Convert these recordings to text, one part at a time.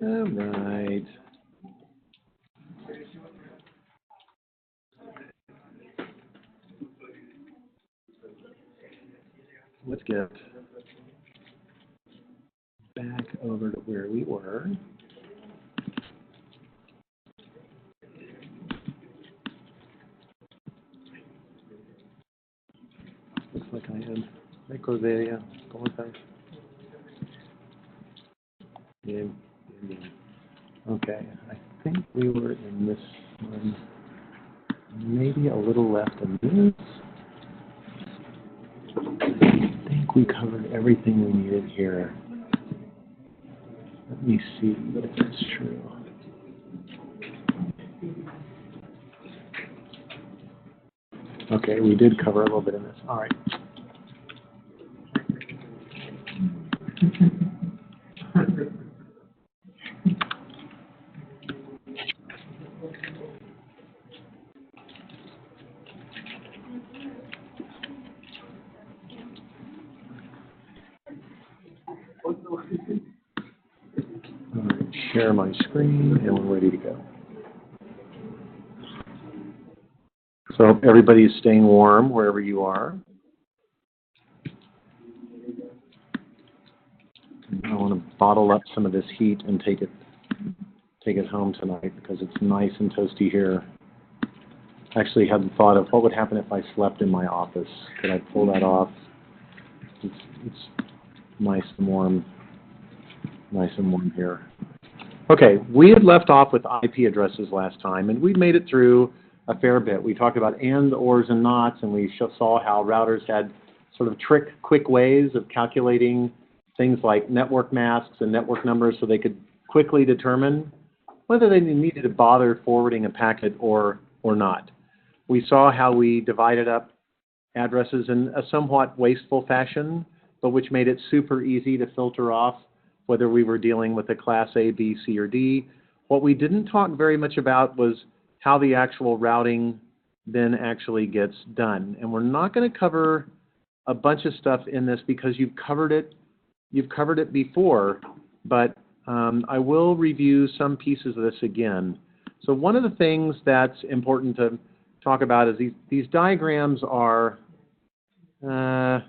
All right. Let's get back over to where we were. Looks like I am. Microvaria. ¿Cómo estás? Bien, bien, bien. Okay, I think we were in this one. Maybe a little left in this. I think we covered everything we needed here. Let me see if that's true. Okay, we did cover a little bit in this. All right. Share my screen, and we're ready to go. So everybody's staying warm wherever you are. I want to bottle up some of this heat and take it home tonight because it's nice and toasty here. I actually hadn't thought of what would happen if I slept in my office. Could I pull that off? It's nice and warm here. Okay, we had left off with IP addresses last time, and we made it through a fair bit. We talked about and, ors, and nots, and we saw how routers had sort of quick ways of calculating things like network masks and network numbers so they could quickly determine whether they needed to bother forwarding a packet or not. We saw how we divided up addresses in a somewhat wasteful fashion, but which made it super easy to filter off whether we were dealing with a class A, B, C, or D. What we didn't talk very much about was how the actual routing then actually gets done. And we're not going to cover a bunch of stuff in this because you've covered it before, but I will review some pieces of this again. So one of the things that's important to talk about is these diagrams are, how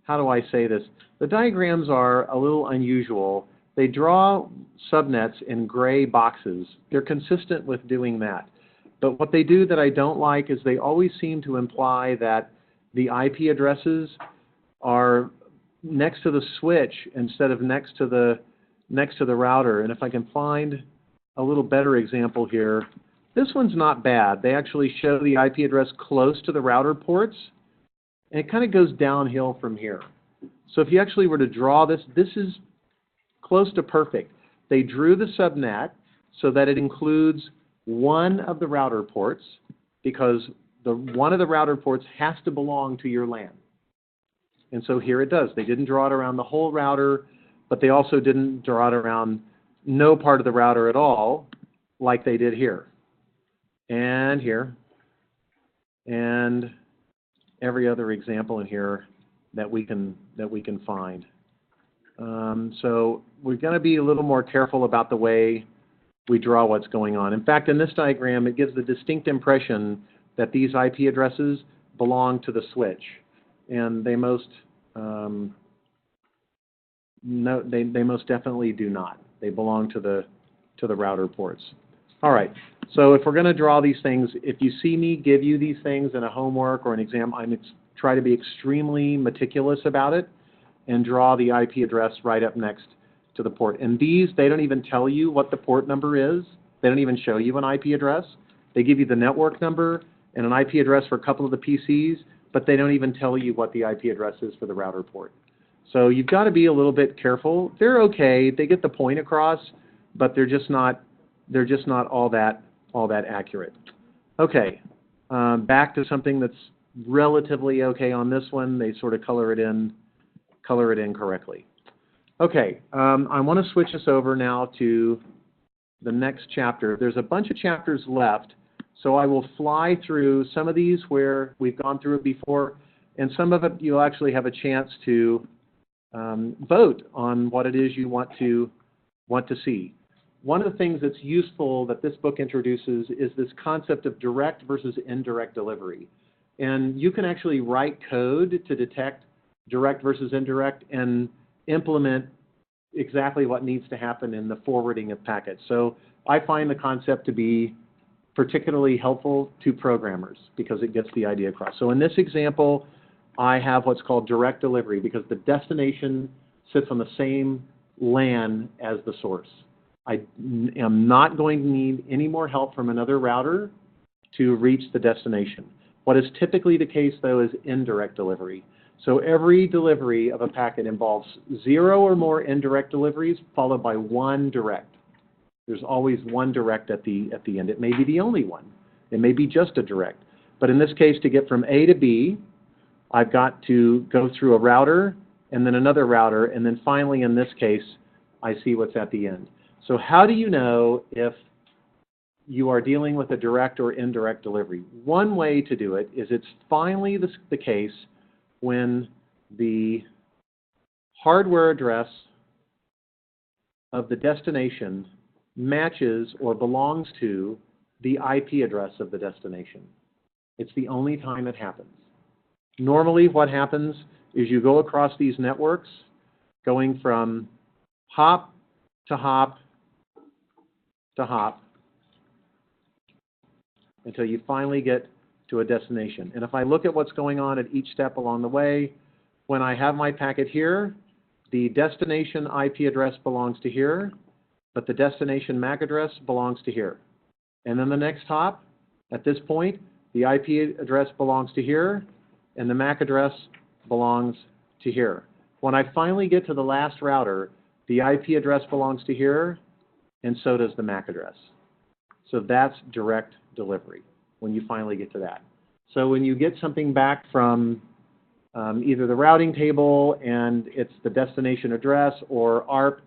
do I say this? The diagrams are a little unusual. They draw subnets in gray boxes. They're consistent with doing that. But what they do that I don't like is they always seem to imply that the IP addresses are next to the switch instead of next to the router. And if I can find a little better example here, this one's not bad. They actually show the IP address close to the router ports, and it kind of goes downhill from here. So if you actually were to draw this, this is close to perfect. They drew the subnet so that it includes one of the router ports because one of the router ports has to belong to your LAN. And so here it does. They didn't draw it around the whole router, but they also didn't draw it around no part of the router at all like they did here. And here. And every other example in here that we can find. So we're going to be a little more careful about the way we draw what's going on. In fact, in this diagram, it gives the distinct impression that these IP addresses belong to the switch, and they most they most definitely do not. They belong to the router ports. All right. So if we're going to draw these things, if you see me give you these things in a homework or an exam, I'm try to be extremely meticulous about it and draw the IP address right up next to the port. And these, they don't even tell you what the port number is. They don't even show you an IP address. They give you the network number and an IP address for a couple of the PCs, but they don't even tell you what the IP address is for the router port. So you've got to be a little bit careful. They're okay. They get the point across, but they're just not all that accurate. Okay, back to something that's relatively okay on this one. They sort of color it in correctly. Okay, I want to switch us over now to the next chapter. There's a bunch of chapters left, so I will fly through some of these where we've gone through it before, and some of it you'll actually have a chance to vote on what it is you want to see. One of the things that's useful that this book introduces is this concept of direct versus indirect delivery. And you can actually write code to detect direct versus indirect and implement exactly what needs to happen in the forwarding of packets. So I find the concept to be particularly helpful to programmers because it gets the idea across. So in this example, I have what's called direct delivery because the destination sits on the same LAN as the source. I am not going to need any more help from another router to reach the destination. What is typically the case, though, is indirect delivery. So every delivery of a packet involves 0 or more indirect deliveries followed by 1 direct. There's always 1 direct at the end. It may be the only one. It may be just a direct. But in this case, to get from A to B, I've got to go through a router and then another router, and then finally, in this case, I see what's at the end. So how do you know if you are dealing with a direct or indirect delivery? One way to do it is it's finally the case when the hardware address of the destination matches or belongs to the IP address of the destination. It's the only time it happens. Normally what happens is you go across these networks going from hop to hop to hop until you finally get to a destination. And if I look at what's going on at each step along the way, when I have my packet here, the destination IP address belongs to here, but the destination MAC address belongs to here. And then the next hop, at this point, the IP address belongs to here, and the MAC address belongs to here. When I finally get to the last router, the IP address belongs to here, and so does the MAC address. So that's direct delivery when you finally get to that. So when you get something back from either the routing table and it's the destination address, or ARP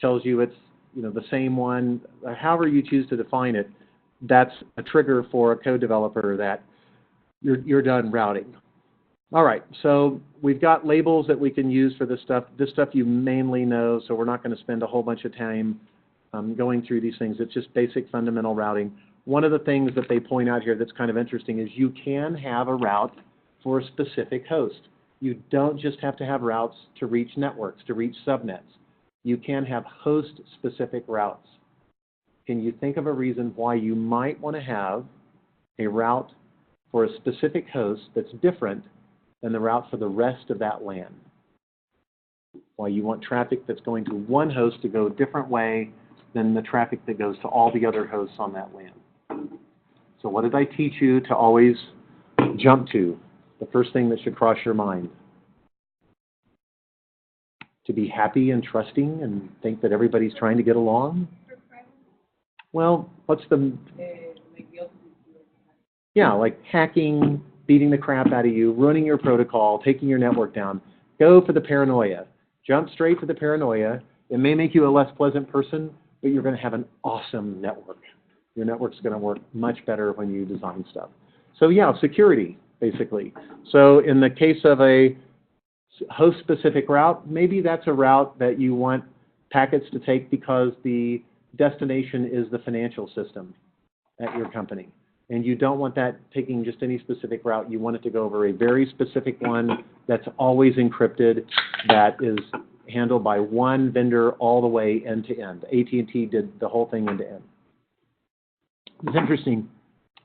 tells you it's the same one, however you choose to define it, that's a trigger for a code developer that you're done routing. All right, so we've got labels that we can use for this stuff. This stuff you mainly know, so we're not going to spend a whole bunch of time going through these things. It's just basic fundamental routing. One of the things that they point out here that's kind of interesting is you can have a route for a specific host. You don't just have to have routes to reach networks, to reach subnets. You can have host-specific routes. Can you think of a reason why you might want to have a route for a specific host that's different than the route for the rest of that LAN? Why you want traffic that's going to one host to go a different way than the traffic that goes to all the other hosts on that LAN. So what did I teach you to always jump to? The first thing that should cross your mind. To be happy and trusting and think that everybody's trying to get along? Well, what's the... Yeah, like hacking, beating the crap out of you, ruining your protocol, taking your network down. Go for the paranoia. Jump straight for the paranoia. It may make you a less pleasant person, but you're going to have an awesome network. Your network's going to work much better when you design stuff. So yeah, security, basically. So in the case of a host-specific route, maybe that's a route that you want packets to take because the destination is the financial system at your company. And you don't want that taking just any specific route. You want it to go over a very specific one that's always encrypted, that is handled by one vendor all the way end to end. AT&T did the whole thing end to end. It's interesting.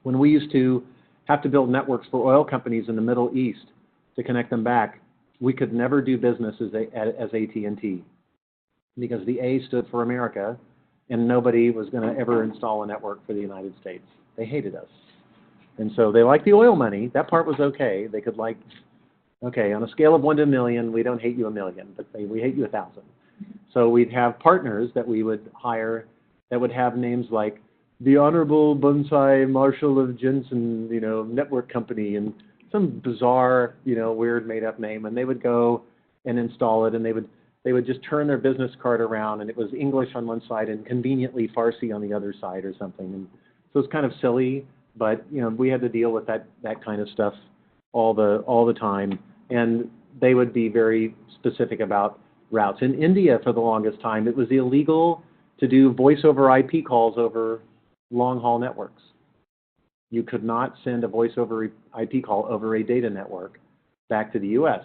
When we used to have to build networks for oil companies in the Middle East to connect them back, we could never do business as AT&T because the A stood for America, and nobody was going to ever install a network for the United States. They hated us. And so they liked the oil money. That part was okay. They could like, okay, on a scale of 1 to a million, we don't hate you a million, but we hate you 1,000. So we'd have partners that we would hire that would have names like the Honorable Bonsai Marshal of Jensen, network company, and some bizarre, weird made-up name. And they would go and install it, and they would just turn their business card around, and it was English on one side and conveniently Farsi on the other side or something. And so it's kind of silly, but we had to deal with that kind of stuff all the time. And they would be very specific about routes. In India, for the longest time, it was illegal to do voice over IP calls over long-haul networks. You could not send a voice over IP call over a data network back to the US.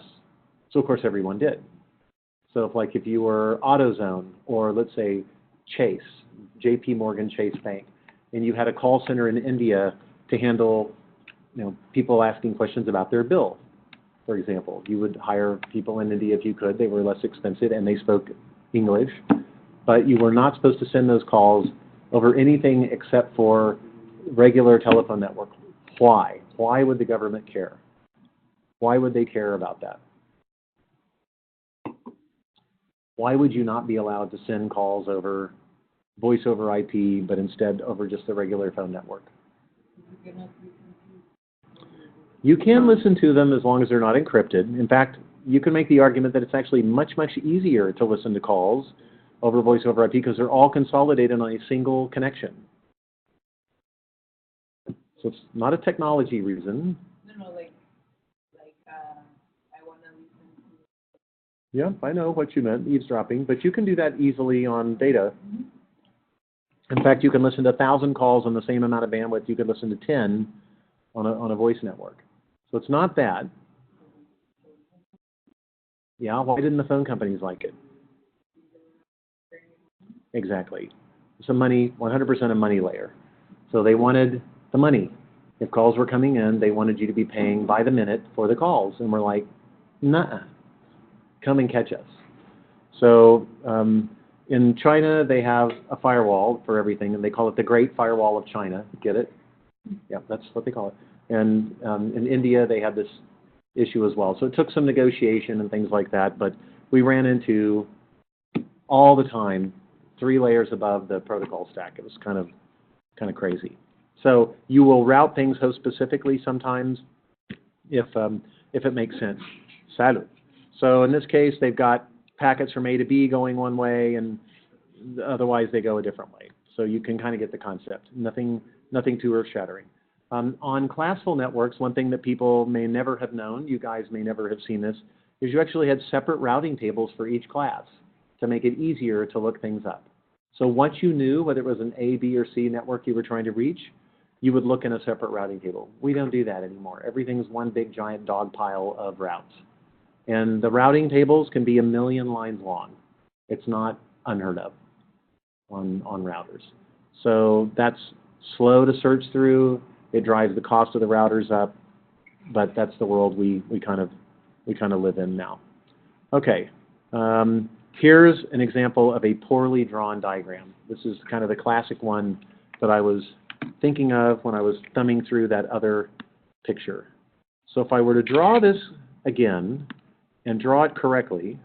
So of course everyone did. So if you were AutoZone or let's say Chase, JP Morgan Chase Bank, and you had a call center in India to handle people asking questions about their bill, for example, you would hire people in India if you could. They were less expensive and they spoke English, but you were not supposed to send those calls over anything except for regular telephone network. Why? Why would the government care? Why would they care about that? Why would you not be allowed to send calls over voice over IP, but instead over just the regular phone network? You can listen to them as long as they're not encrypted. In fact, you can make the argument that it's actually much, much easier to listen to calls over voice over IP because they're all consolidated on a single connection. So it's not a technology reason. No, I want to listen to. Yeah, I know what you meant, eavesdropping, but you can do that easily on data. In fact, you can listen to 1,000 calls on the same amount of bandwidth you could listen to 10 on a voice network. So it's not that. Yeah, why didn't the phone companies like it? Exactly. It's a money, 100% a money layer. So they wanted the money. If calls were coming in, they wanted you to be paying by the minute for the calls. And we're like, nah, come and catch us. So in China, they have a firewall for everything, and they call it the Great Firewall of China. Get it? Yeah, that's what they call it. And in India, they had this issue as well. So it took some negotiation and things like that, but we ran into, all the time, 3 layers above the protocol stack. It was kind of crazy. So you will route things host specifically sometimes if it makes sense. Salud. So in this case, they've got packets from A to B going one way, and otherwise they go a different way. So you can kind of get the concept. Nothing too earth-shattering. On classful networks, one thing that people may never have known, you guys may never have seen this, is you actually had separate routing tables for each class to make it easier to look things up. So once you knew whether it was an A, B, or C network you were trying to reach, you would look in a separate routing table. We don't do that anymore. Everything's one big giant dog pile of routes. And the routing tables can be 1 million lines long. It's not unheard of on routers. So that's slow to search through. It drives the cost of the routers up, but that's the world we kind of live in now. Okay, here's an example of a poorly drawn diagram. This is kind of the classic one that I was thinking of when I was thumbing through that other picture. So if I were to draw this again and draw it correctly,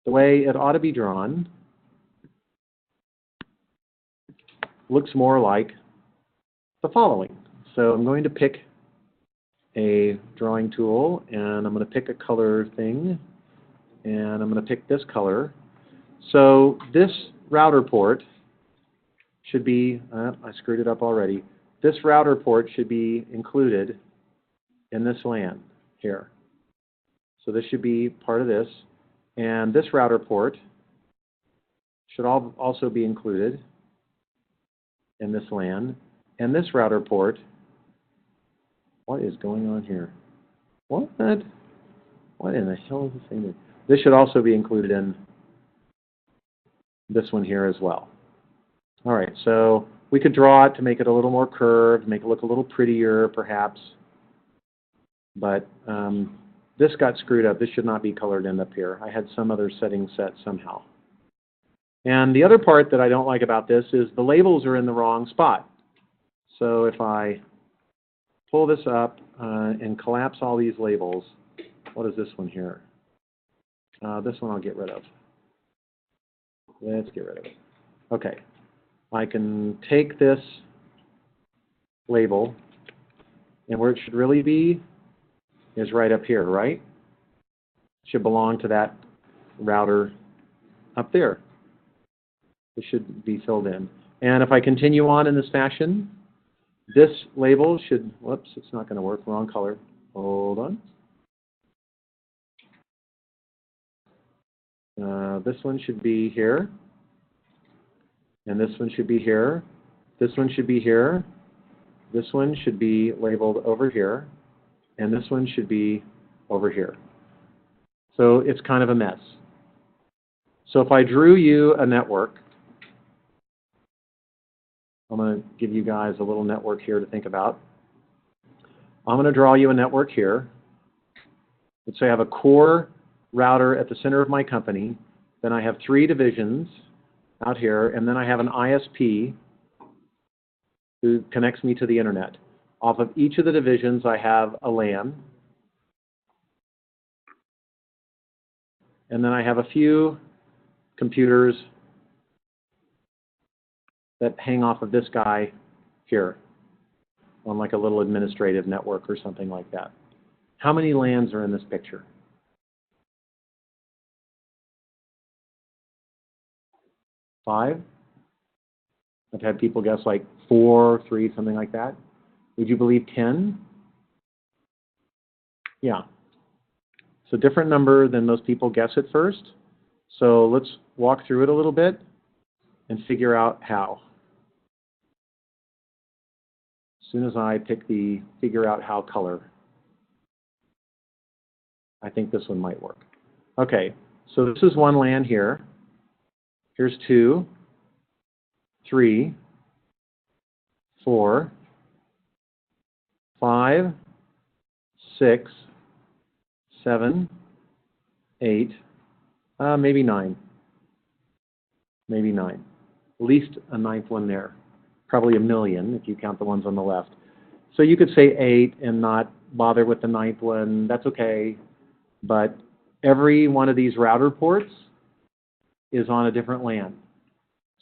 the way it ought to be drawn looks more like the following. So I'm going to pick a drawing tool, and I'm going to pick a color thing, and I'm going to pick this color. So this router port should be, I screwed it up already. This router port should be included in this LAN here. So this should be part of this. And this router port should also be included in this LAN. And this router port, what is going on here? What in the hell is this thing? This should also be included in this one here as well. All right, so we could draw it to make it a little more curved, make it look a little prettier perhaps. But this got screwed up. This should not be colored in up here. I had some other setting set somehow. And the other part that I don't like about this is the labels are in the wrong spot. So if I pull this up and collapse all these labels, what is this one here? This one I'll get rid of. Let's get rid of it. Okay. I can take this label, and where it should really be is right up here, right? It should belong to that router up there. It should be filled in. And if I continue on in this fashion, this label should, whoops, it's not going to work, wrong color. Hold on. This one should be here. And this one should be here. This one should be here. This one should be labeled over here. And this one should be over here. So it's kind of a mess. So if I drew you a network, I'm going to give you guys a little network here to think about. I'm going to draw you a network here. Let's say I have a core router at the center of my company. Then I have 3 divisions out here, and then I have an ISP who connects me to the internet. Off of each of the divisions, I have a LAN. And then I have a few computers that hang off of this guy here on like a little administrative network or something like that. How many LANs are in this picture? 5? I've had people guess like 4, 3, something like that. Would you believe 10? Yeah. It's a different number than most people guess at first. So let's walk through it a little bit and figure out how. As soon as I pick the figure out how color, I think this one might work. Okay, so this is one LAN here. Here's 2, 3, 4, 5, 6, 7, 8, maybe 9. Maybe 9. At least a 9th one there. Probably a million if you count the ones on the left. So you could say 8 and not bother with the 9th one. That's okay. But every one of these router ports is on a different LAN.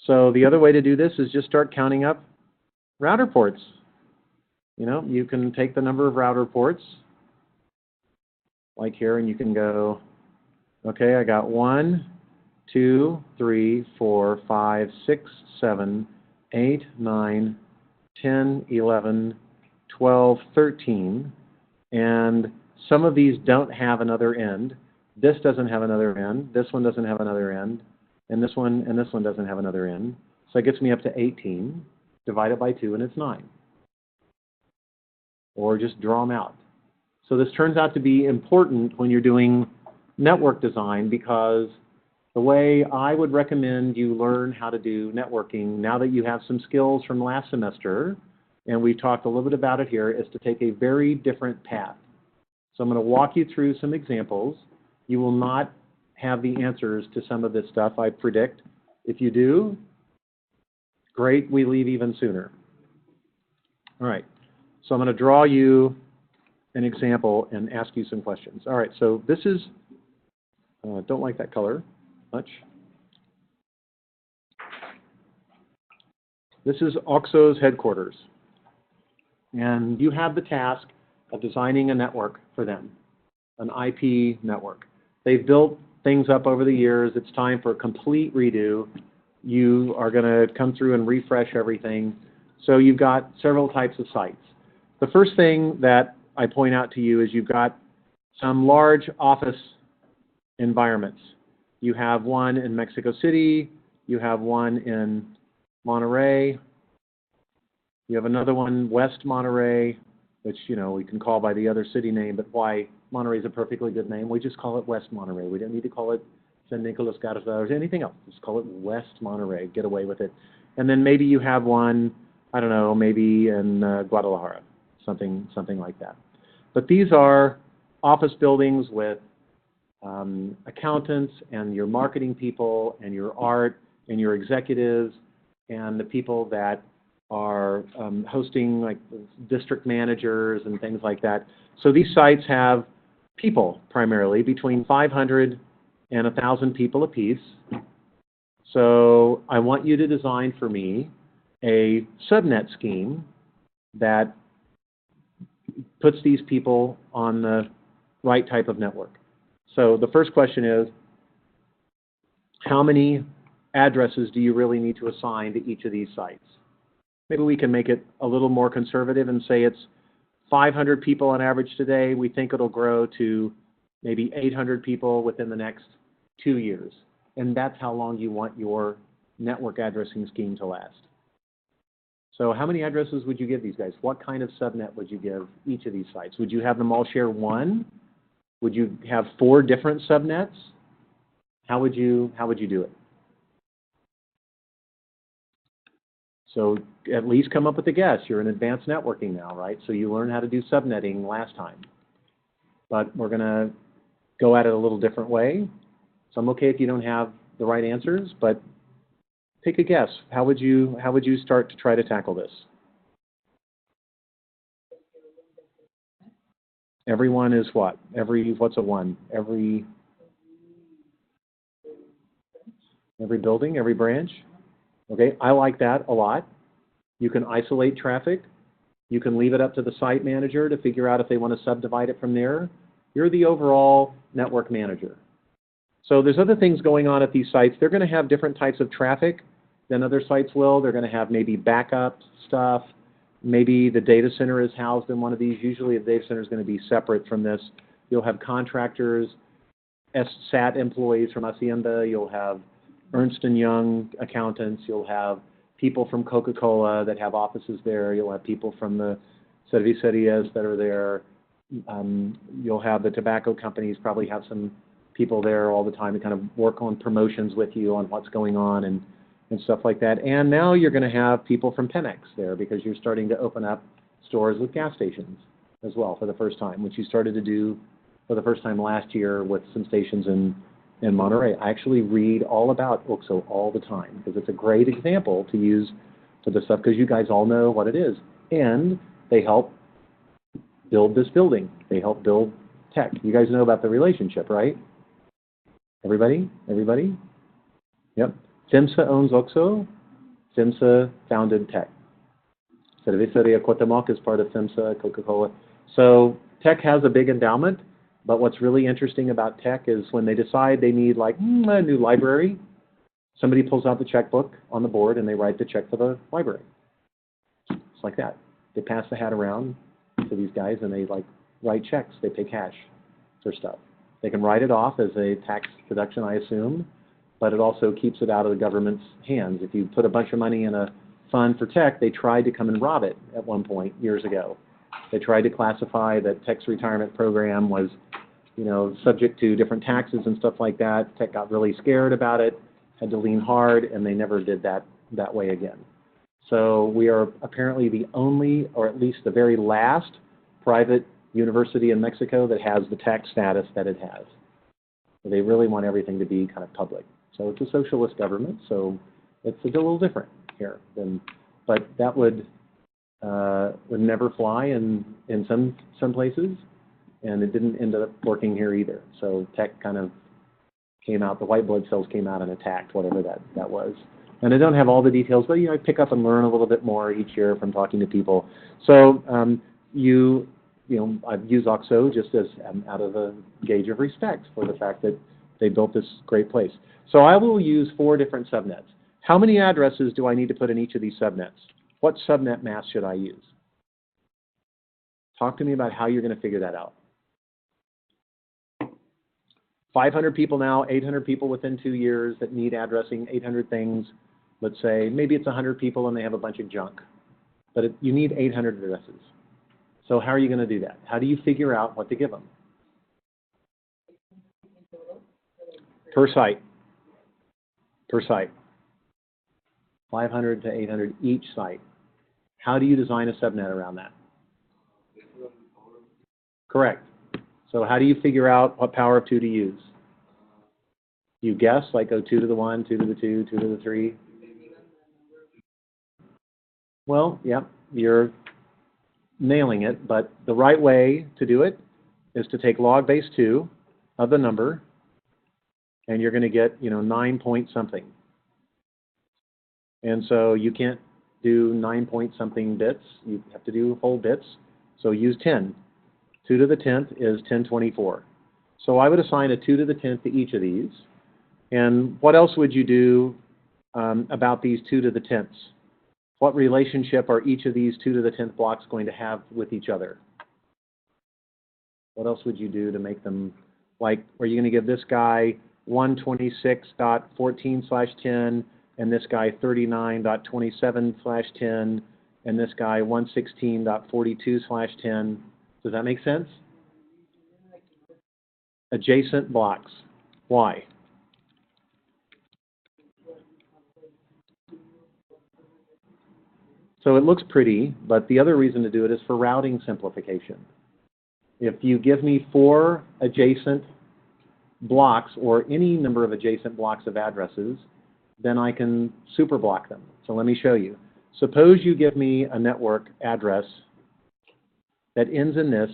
So the other way to do this is just start counting up router ports. You know, you can take the number of router ports, like here, and you can go, okay, I got 1, 2, 3, 4, 5, 6, 7, 8, 9, 10, 11, 12, 13, and some of these don't have another end. This doesn't have another end. This one doesn't have another end. And this one doesn't have another end. So it gets me up to 18. Divide it by 2, and it's 9. Or just draw them out. So this turns out to be important when you're doing network design, because the way I would recommend you learn how to do networking, now that you have some skills from last semester, and we've talked a little bit about it here, is to take a very different path. So I'm going to walk you through some examples. You will not have the answers to some of this stuff, I predict. If you do, great, we leave even sooner. All right, so I'm going to draw you an example and ask you some questions. All right, so this is, don't like that color much. This is OXO's headquarters. And you have the task of designing a network for them, an IP network. They've built things up over the years. It's time for a complete redo. You are going to come through and refresh everything. So you've got several types of sites. The first thing that I point out to you is you've got some large office environments. You have one in Mexico City. You have one in Monterey. You have another one, West Monterey, which, you know, we can call by the other city name, but why? Monterey is a perfectly good name. We just call it West Monterey. We don't need to call it San Nicolas Garza or anything else. Just call it West Monterey. Get away with it. And then maybe you have one, I don't know, maybe in Guadalajara, something like that. But these are office buildings with accountants and your marketing people and your art and your executives and the people that are hosting, like district managers and things like that. So these sites have people primarily, between 500 and 1,000 people apiece. So I want you to design for me a subnet scheme that puts these people on the right type of network. So the first question is, how many addresses do you really need to assign to each of these sites? Maybe we can make it a little more conservative and say it's 500 people on average today. We think it'll grow to maybe 800 people within the next 2 years. And that's how long you want your network addressing scheme to last. So how many addresses would you give these guys? What kind of subnet would you give each of these sites? Would you have them all share one? Would you have 4 different subnets? How would you do it? So at least come up with a guess. You're in advanced networking now, right? So you learned how to do subnetting last time. But we're going to go at it a little different way. So I'm okay if you don't have the right answers, but take a guess. How would you start to try to tackle this? Everyone is what? What's a one? Every building, every branch? Okay, I like that a lot. You can isolate traffic. You can leave it up to the site manager to figure out if they want to subdivide it from there. You're the overall network manager. So there's other things going on at these sites. They're going to have different types of traffic than other sites will. They're going to have maybe backup stuff. Maybe the data center is housed in one of these. Usually the data center is going to be separate from this. You'll have contractors, SAT employees from Hacienda. You'll have Ernst & Young accountants. You'll have people from Coca-Cola that have offices there. You'll have people from the cervecerias that are there. You'll have the tobacco companies probably have some people there all the time to kind of work on promotions with you on what's going on and stuff like that. And now you're going to have people from Pemex there because you're starting to open up stores with gas stations as well for the first time, which you started to do for the first time last year with some stations in Monterey. I actually read all about OXXO all the time because it's a great example to use for this stuff because you guys all know what it is. And they help build this building. They help build tech. You guys know about the relationship, right? Everybody? Everybody? Yep. FEMSA owns OXXO. FEMSA founded Tech. Cerveceria Cuauhtémoc is part of FEMSA, Coca-Cola. So Tech has a big endowment, but what's really interesting about Tech is when they decide they need like a new library, somebody pulls out the checkbook on the board and they write the check for the library. It's like that. They pass the hat around to these guys and they like write checks. They pay cash for stuff. They can write it off as a tax deduction, I assume, but it also keeps it out of the government's hands. If you put a bunch of money in a fund for Tech, they tried to come and rob it at one point years ago. They tried to classify that Tech's retirement program was, subject to different taxes and stuff like that. Tech got really scared about it, had to lean hard, and they never did that way again. So we are apparently the only, or at least the very last, private university in Mexico that has the tax status that it has. They really want everything to be kind of public. So it's a socialist government, so it's a little different here. But that would never fly in some places, and it didn't end up working here either. So Tech kind of came out, the white blood cells came out and attacked whatever that was. And I don't have all the details, but I pick up and learn a little bit more each year from talking to people. So I've used OXXO just as out of a gauge of respect for the fact that they built this great place. So I will use 4 different subnets. How many addresses do I need to put in each of these subnets? What subnet mask should I use? Talk to me about how you're going to figure that out. 500 people now, 800 people within 2 years that need addressing, 800 things. Let's say maybe it's 100 people and they have a bunch of junk. But you need 800 addresses. So how are you going to do that? How do you figure out what to give them? Per site. Per site. 500 to 800 each site. How do you design a subnet around that? Correct. So how do you figure out what power of 2 to use? You guess, like go 2 to the 1, 2 to the 2, 2 to the 3? Well, yeah, you're nailing it, but the right way to do it is to take log base 2 of the number, and you're going to get, 9 point something. And so you can't do 9 point something bits. You have to do whole bits. So use 10. 2 to the 10th is 1024. So I would assign a 2 to the 10th to each of these. And what else would you do about these 2 to the 10ths? What relationship are each of these 2 to the 10th blocks going to have with each other? What else would you do to make them, like, are you going to give this guy 126.14/10, and this guy 39.27/10, and this guy 116.42/10. Does that make sense? Adjacent blocks. Why? So it looks pretty, but the other reason to do it is for routing simplification. If you give me 4 adjacent blocks or any number of adjacent blocks of addresses, then I can super block them. So let me show you. Suppose you give me a network address that ends in this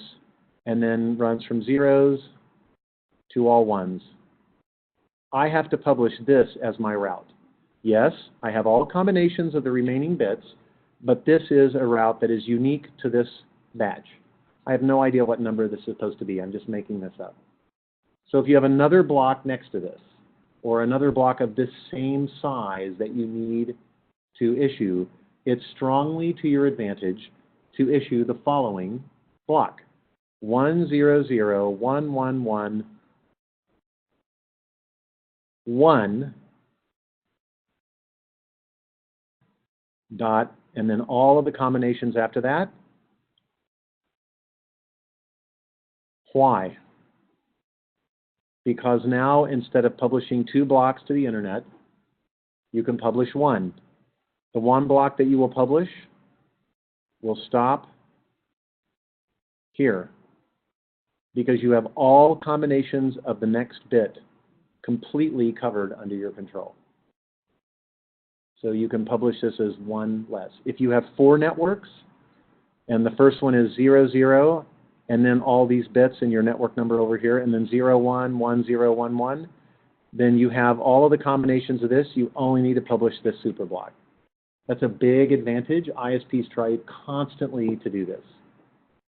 and then runs from zeros to all ones. I have to publish this as my route. Yes, I have all combinations of the remaining bits, but this is a route that is unique to this batch. I have no idea what number this is supposed to be. I'm just making this up. So if you have another block next to this, or another block of this same size that you need to issue, it's strongly to your advantage to issue the following block: 1001111 dot, and then all of the combinations after that. Why? Because now, instead of publishing 2 blocks to the internet, you can publish 1. The 1 block that you will publish will stop here, because you have all combinations of the next bit completely covered under your control. So you can publish this as 1 less. If you have 4 networks, and the first one is 00, and then all these bits in your network number over here, and then 011011, then you have all of the combinations of this. You only need to publish this super block. That's a big advantage. ISPs try constantly to do this.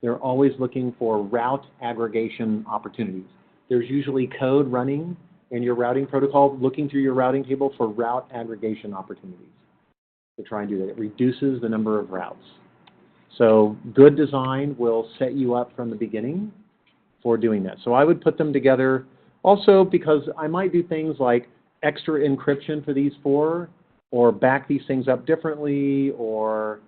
They're always looking for route aggregation opportunities. There's usually code running in your routing protocol, looking through your routing table for route aggregation opportunities to try and do that. It reduces the number of routes. So good design will set you up from the beginning for doing that. So I would put them together also because I might do things like extra encryption for these 4, or back these things up differently, or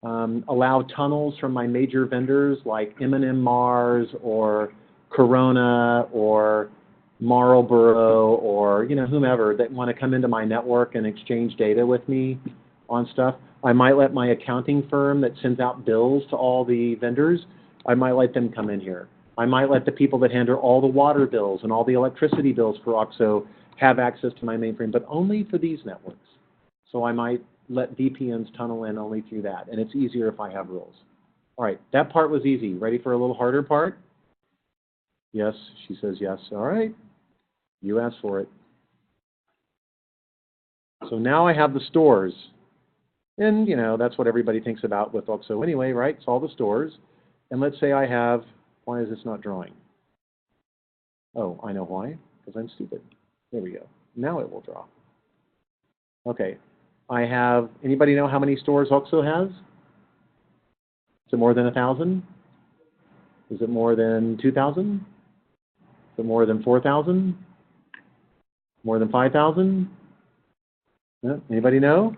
allow tunnels from my major vendors like M&M Mars or Corona or Marlboro or whomever that want to come into my network and exchange data with me on stuff. I might let my accounting firm that sends out bills to all the vendors, I might let them come in here. I might let the people that handle all the water bills and all the electricity bills for OXO have access to my mainframe, but only for these networks. So I might let VPNs tunnel in only through that, and it's easier if I have rules. All right, that part was easy. Ready for a little harder part? Yes, she says yes. All right, you asked for it. So now I have the stores. And, that's what everybody thinks about with OXO anyway, right? It's all the stores. And let's say I have, why is this not drawing? Oh, I know why, because I'm stupid. There we go. Now it will draw. Okay. I have, anybody know how many stores OXO has? Is it more than 1,000? Is it more than 2,000? Is it more than 4,000? More than 5,000? Anybody know?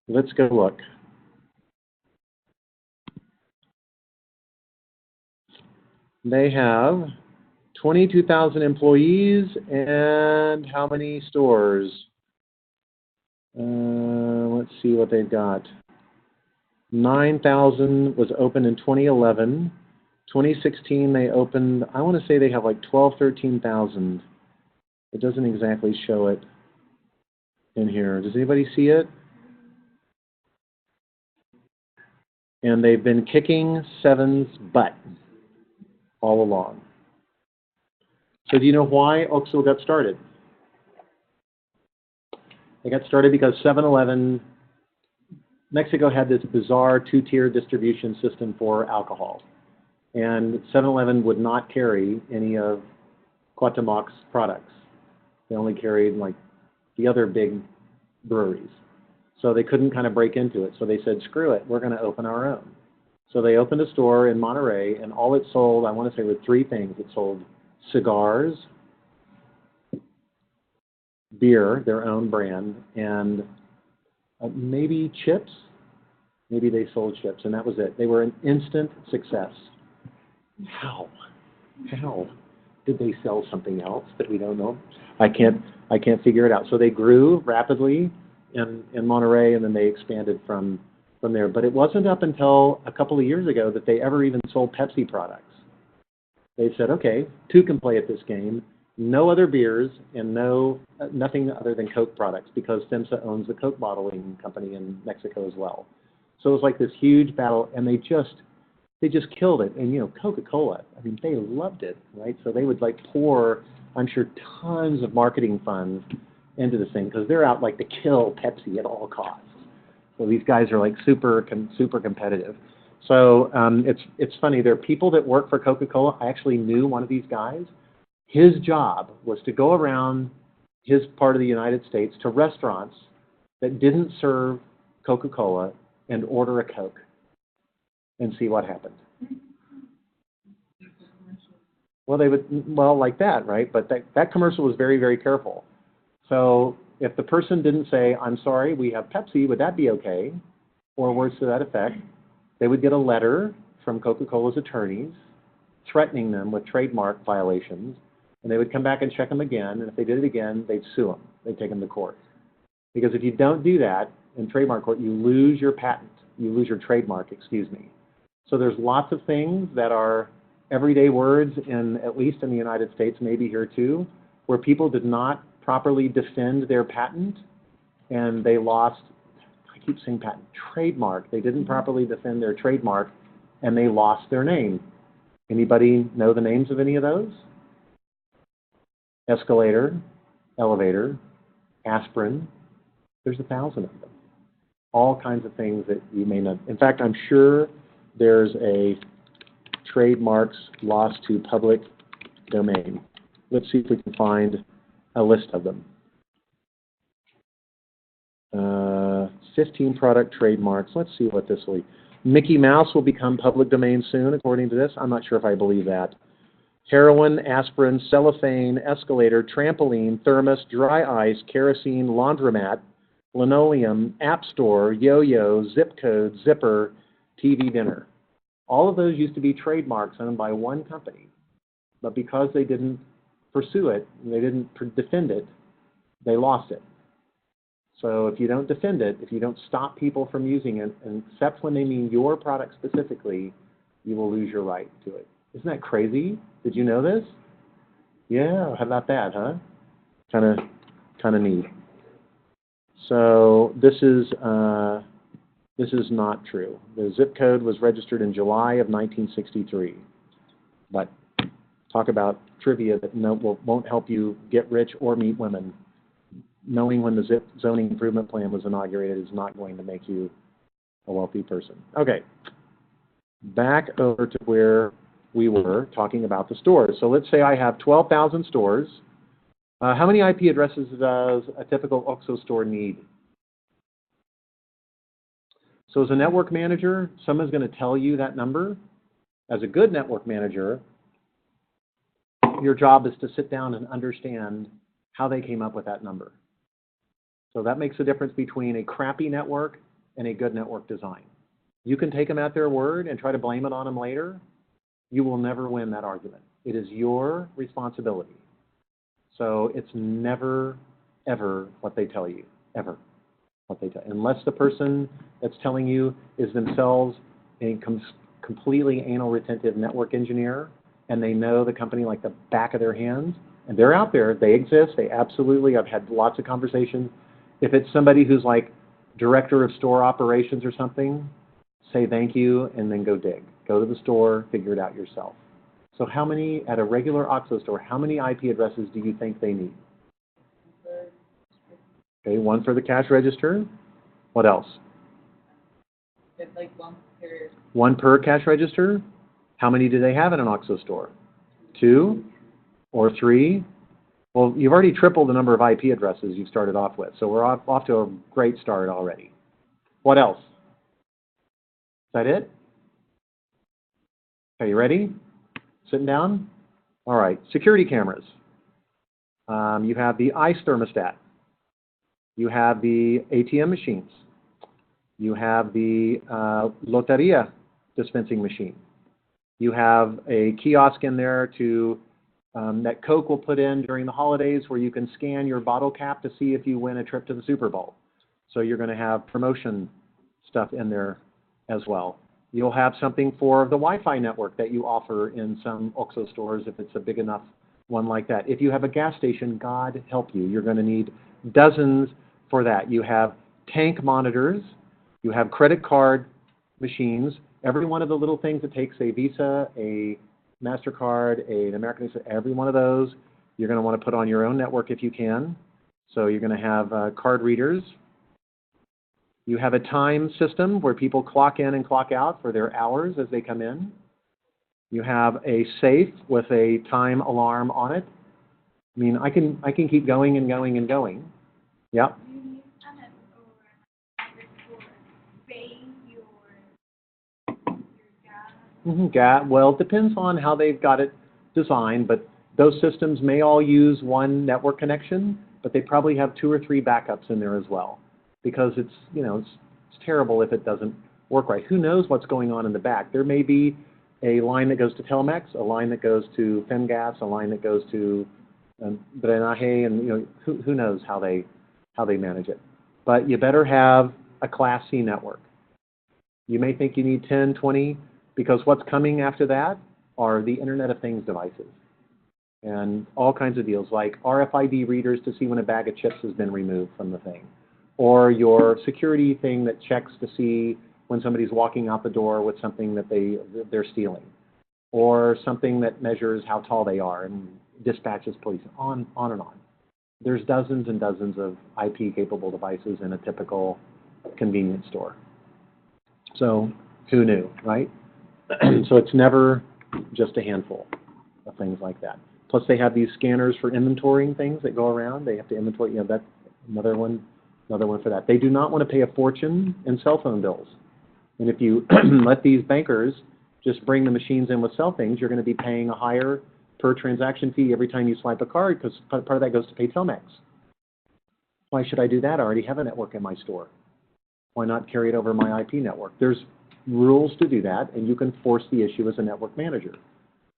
Let's go look. They have 22,000 employees and how many stores? Let's see what they've got. 9,000 was opened in 2011. 2016 they opened, I want to say they have like 13,000. It doesn't exactly show it in here. Does anybody see it? And they've been kicking 7's butt all along. So do you know why OXO got started? They got started because 7-Eleven, Mexico had this bizarre 2-tier distribution system for alcohol. And 7-Eleven would not carry any of Cuauhtémoc's products. They only carried like the other big breweries. So they couldn't kind of break into it. So they said, screw it, we're going to open our own. So they opened a store in Monterey, and all it sold, I want to say, were three things. It sold cigars, beer, their own brand, and maybe chips. Maybe they sold chips, and that was it. They were an instant success. How? How did they sell something else that we don't know? I can't figure it out. So they grew rapidly in Monterey, and then they expanded from there. But it wasn't up until a couple of years ago that they ever even sold Pepsi products. They said, okay, two can play at this game. No other beers and nothing other than Coke products, because FEMSA owns the Coke bottling company in Mexico as well. So it was like this huge battle, and they just killed it. And, you know, Coca-Cola, I mean, they loved it, right? So they would, like, pour, I'm sure, tons of marketing funds into this thing, because they're out, like, to kill Pepsi at all costs. So these guys are, like, super competitive. So it's funny. There are people that work for Coca-Cola. I actually knew one of these guys. His job was to go around his part of the United States to restaurants that didn't serve Coca-Cola and order a Coke and see what happened. Well, they would, well, like that, right? But that commercial was very, very careful. So if the person didn't say, I'm sorry, we have Pepsi, would that be okay? Or words to that effect. They would get a letter from Coca-Cola's attorneys threatening them with trademark violations, and they would come back and check them again, and if they did it again, they'd sue them. They'd take them to court. Because if you don't do that in trademark court, you lose your patent. You lose your trademark, excuse me. So there's lots of things that are everyday words, at least in the United States, maybe here too, where people did not properly defend their patent, and they lost, I keep saying patent, trademark. They didn't properly defend their trademark, and they lost their name. Anybody know the names of any of those? Escalator, elevator, aspirin. There's 1,000 of them. All kinds of things that you may not. In fact, I'm sure there's a trademarks lost to public domain. Let's see if we can find a list of them. 15 product trademarks. Let's see what this will be. Mickey Mouse will become public domain soon, according to this. I'm not sure if I believe that. Heroin, aspirin, cellophane, escalator, trampoline, thermos, dry ice, kerosene, laundromat, linoleum, app store, yo-yo, zip code, zipper, TV dinner. All of those used to be trademarks owned by one company, but because they didn't pursue it, they didn't defend it, they lost it. So if you don't defend it, if you don't stop people from using it, and except when they mean your product specifically, you will lose your right to it. Isn't that crazy? Did you know this? Yeah, how about that, huh? Kind of neat. So this is not true. The zip code was registered in July of 1963. But talk about trivia that won't help you get rich or meet women. Knowing when the zoning improvement plan was inaugurated is not going to make you a wealthy person. Okay, back over to where we were talking about the stores. So let's say I have 12,000 stores. How many IP addresses does a typical OXXO store need? So as a network manager, someone's going to tell you that number. As a good network manager, your job is to sit down and understand how they came up with that number. So that makes the difference between a crappy network and a good network design. You can take them at their word and try to blame it on them later. You will never win that argument. It is your responsibility. So it's never, ever what they tell you, ever what they tell you. Unless the person that's telling you is themselves a completely anal retentive network engineer, and they know the company like the back of their hands, and they're out there, they exist, they absolutely, I've had lots of conversations. If it's somebody who's like director of store operations or something, say thank you and then go dig. Go to the store, figure it out yourself. So how many, at a regular OXXO store, how many IP addresses do you think they need? Okay, one for the cash register. What else? It's like one per. One per cash register? How many do they have in an OXXO store? 2 or 3? Well, you've already tripled the number of IP addresses you've started off with, so we're off to a great start already. What else? Is that it? Okay, you ready? Sitting down? All right, security cameras. You have the ICE thermostat. You have the ATM machines. You have the loteria dispensing machine. You have a kiosk in there to that Coke will put in during the holidays where you can scan your bottle cap to see if you win a trip to the Super Bowl. So you're going to have promotion stuff in there as well. You'll have something for the Wi-Fi network that you offer in some OXXO stores if it's a big enough one like that. If you have a gas station, God help you, you're going to need dozens for that. You have tank monitors. You have credit card machines. Every one of the little things that takes a Visa, a MasterCard, an American Express, every one of those, you're going to want to put on your own network if you can. So you're going to have card readers. You have a time system where people clock in and clock out for their hours as they come in. You have a safe with a time alarm on it. I mean, I can keep going and going and going. Yep. Well, it depends on how they've got it designed, but those systems may all use one network connection, but they probably have 2 or 3 backups in there as well, because it's terrible if it doesn't work right. Who knows what's going on in the back? There may be a line that goes to Telmex, a line that goes to Femgas, a line that goes to Drenaje, and who knows how they manage it. But you better have a Class C network. You may think you need 10, 20. Because what's coming after that are the Internet of Things devices and all kinds of deals like RFID readers to see when a bag of chips has been removed from the thing, or your security thing that checks to see when somebody's walking out the door with something that they're stealing, or something that measures how tall they are and dispatches police, on and on. There's dozens and dozens of IP-capable devices in a typical convenience store. So who knew, right? So it's never just a handful of things like that. Plus they have these scanners for inventorying things that go around. They have to inventory, that's another one for that. They do not want to pay a fortune in cell phone bills. And if you let these bankers just bring the machines in with cell things, you're going to be paying a higher per transaction fee every time you swipe a card, because part of that goes to pay Telmex. Why should I do that? I already have a network in my store. Why not carry it over my IP network? There's rules to do that, and you can force the issue as a network manager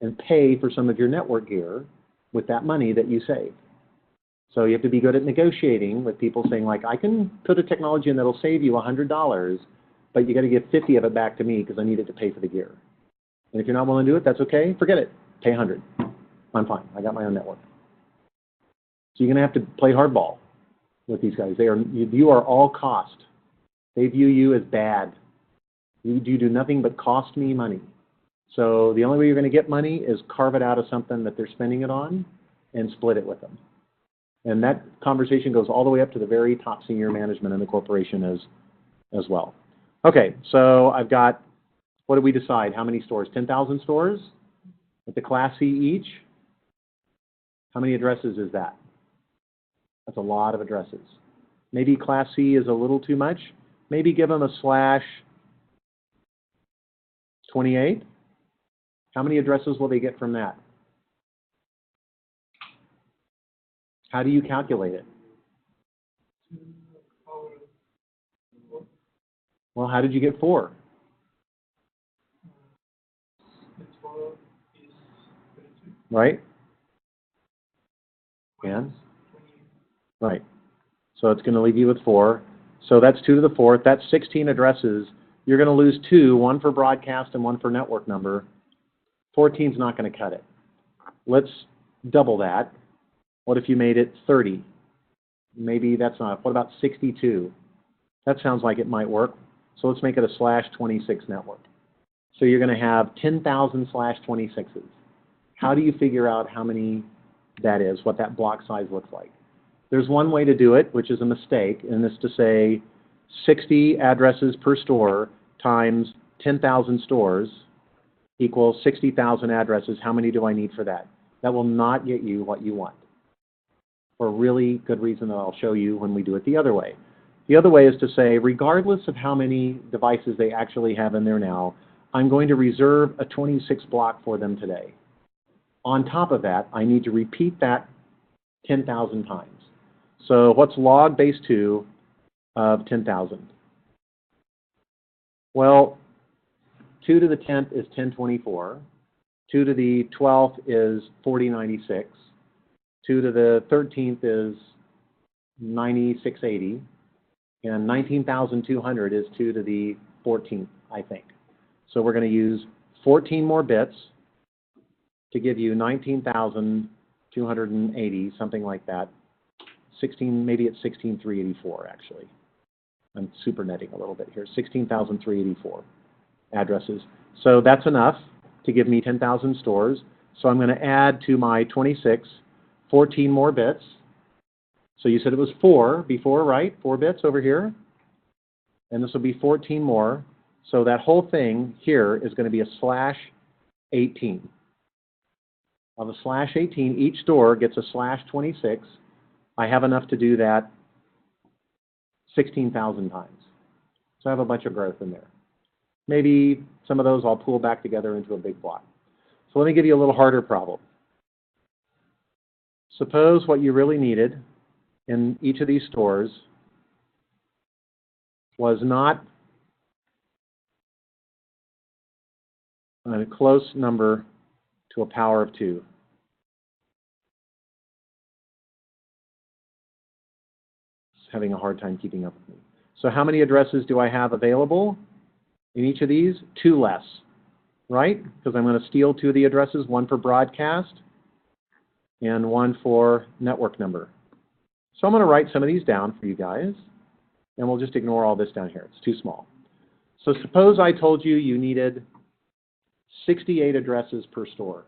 and pay for some of your network gear with that money that you save. So you have to be good at negotiating with people saying, like, I can put a technology in that'll save you $100, but you got to give 50 of it back to me because I need it to pay for the gear. And if you're not willing to do it, that's okay. Forget it. Pay 100. I'm fine. I got my own network. So you're going to have to play hardball with these guys. You are all cost. They view you as bad. You do nothing but cost me money. So the only way you're going to get money is carve it out of something that they're spending it on and split it with them. And that conversation goes all the way up to the very top senior management in the corporation as well. Okay, so I've got, what did we decide? How many stores? 10,000 stores with the Class C each? How many addresses is that? That's a lot of addresses. Maybe Class C is a little too much. Maybe give them a /28. How many addresses will they get from that? How do you calculate it? Well, how did you get 4? Right? And? Right. So it's going to leave you with 4. So that's 2 to the 4th. That's 16 addresses. You're going to lose 2, one for broadcast and one for network number. 14's not going to cut it. Let's double that. What if you made it 30? Maybe that's not. What about 62? That sounds like it might work. So let's make it a /26 network. So you're going to have 10,000 /26s. How do you figure out how many that is, what that block size looks like? There's one way to do it, which is a mistake, and it's to say 60 addresses per store times 10,000 stores equals 60,000 addresses. How many do I need for that? That will not get you what you want, for a really good reason that I'll show you when we do it the other way. The other way is to say, regardless of how many devices they actually have in there now, I'm going to reserve a 26 block for them today. On top of that, I need to repeat that 10,000 times. So what's log base 2 of 10,000? Well, 2 to the 10th is 1024. 2 to the 12th is 4096. 2 to the 13th is 9680. And 19,200 is 2 to the 14th, I think. So we're going to use 14 more bits to give you 19,280, something like that. 16, maybe it's 16,384 actually. I'm super netting a little bit here. 16,384 addresses. So that's enough to give me 10,000 stores. So I'm going to add to my 26 14 more bits. So you said it was 4 before, right? 4 bits over here. And this will be 14 more. So that whole thing here is going to be a /18. Of a /18, each store gets a /26. I have enough to do that 16,000 times. So I have a bunch of growth in there. Maybe some of those I'll pull back together into a big block. So let me give you a little harder problem. Suppose what you really needed in each of these stores was not a close number to a power of 2. It's having a hard time keeping up with me. So how many addresses do I have available in each of these? 2 less, right? Because I'm going to steal 2 of the addresses, 1 for broadcast and 1 for network number. So I'm going to write some of these down for you guys, and we'll just ignore all this down here. It's too small. So suppose I told you you needed 68 addresses per store.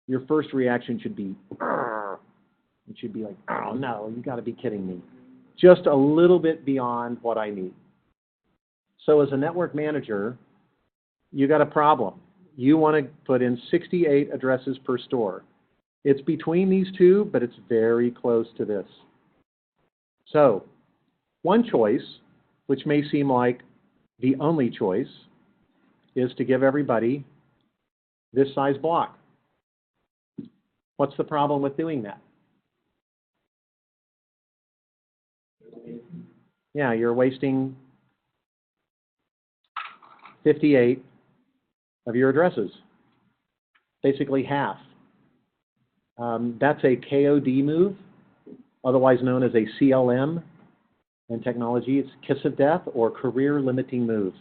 Your first reaction should be, "Argh." It should be like, oh no, you got to be kidding me. Just a little bit beyond what I need. So as a network manager, you got a problem. You want to put in 68 addresses per store. It's between these two, but it's very close to this. So one choice, which may seem like the only choice, is to give everybody this size block. What's the problem with doing that? Yeah, you're wasting 58 of your addresses, basically half. That's a KOD move, otherwise known as a CLM in technology. It's kiss of death or career limiting move.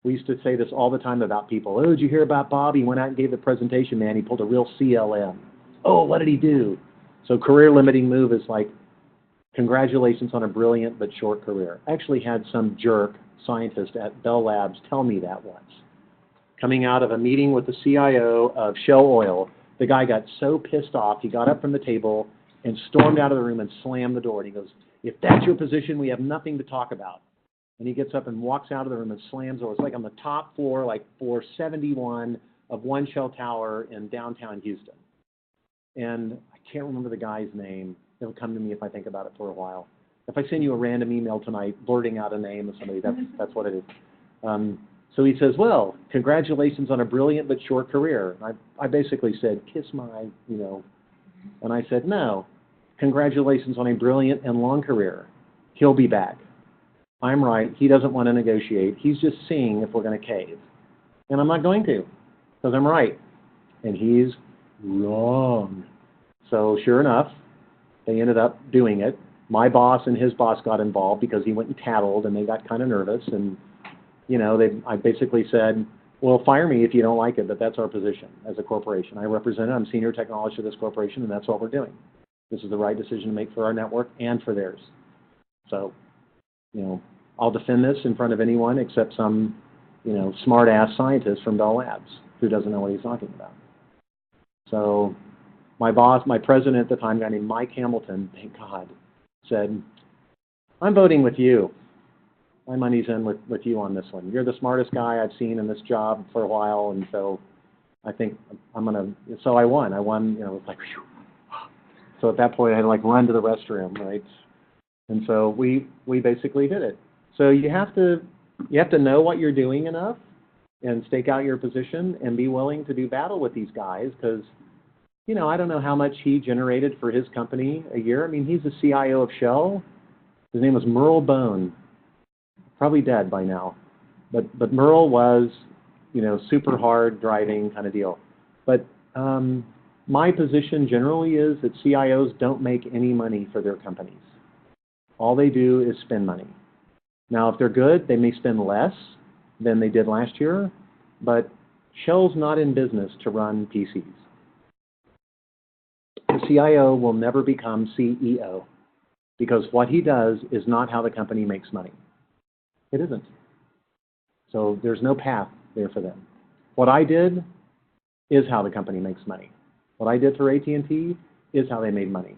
We used to say this all the time about people. Oh, did you hear about Bob? He went out and gave the presentation, man. He pulled a real CLM. Oh, what did he do? So career limiting move is like, congratulations on a brilliant but short career. I actually had some jerk scientist at Bell Labs tell me that once. Coming out of a meeting with the CIO of Shell Oil, the guy got so pissed off, he got up from the table and stormed out of the room and slammed the door. And he goes, if that's your position, we have nothing to talk about. And he gets up and walks out of the room and slams the door. It's like on the top floor, like floor 71 of one Shell tower in downtown Houston. And I can't remember the guy's name. It'll come to me if I think about it for a while. If I send you a random email tonight blurting out a name of somebody, that's what it is. So he says, well, congratulations on a brilliant but short career. I basically said, kiss my, and I said, no, congratulations on a brilliant and long career. He'll be back. I'm right. He doesn't want to negotiate. He's just seeing if we're going to cave. And I'm not going to, because I'm right. And he's wrong. So sure enough, they ended up doing it. My boss and his boss got involved because he went and tattled, and they got kind of nervous. And, I basically said, well, fire me if you don't like it, but that's our position as a corporation. I represent it. I'm senior technologist for this corporation, and that's what we're doing. This is the right decision to make for our network and for theirs. So, I'll defend this in front of anyone except some, smart-ass scientist from Bell Labs who doesn't know what he's talking about. So my boss, my president at the time, a guy named Mike Hamilton, thank God, said, I'm voting with you. My money's in with you on this one. You're the smartest guy I've seen in this job for a while, and so I think I'm going to, so I won. It was like, whew. So at that point I had to run to the restroom, right? And so we basically did it. So you have to know what you're doing enough and stake out your position and be willing to do battle with these guys because, you know, I don't know how much he generated for his company a year. I mean, he's the CIO of Shell. His name was Merle Bone, probably dead by now. But Merle was, you know, super hard driving kind of deal. But my position generally is that CIOs don't make any money for their companies. All they do is spend money. Now, if they're good, they may spend less than they did last year, but Shell's not in business to run PCs. The CIO will never become CEO because what he does is not how the company makes money. It isn't. So there's no path there for them. What I did is how the company makes money. What I did for AT&T is how they made money.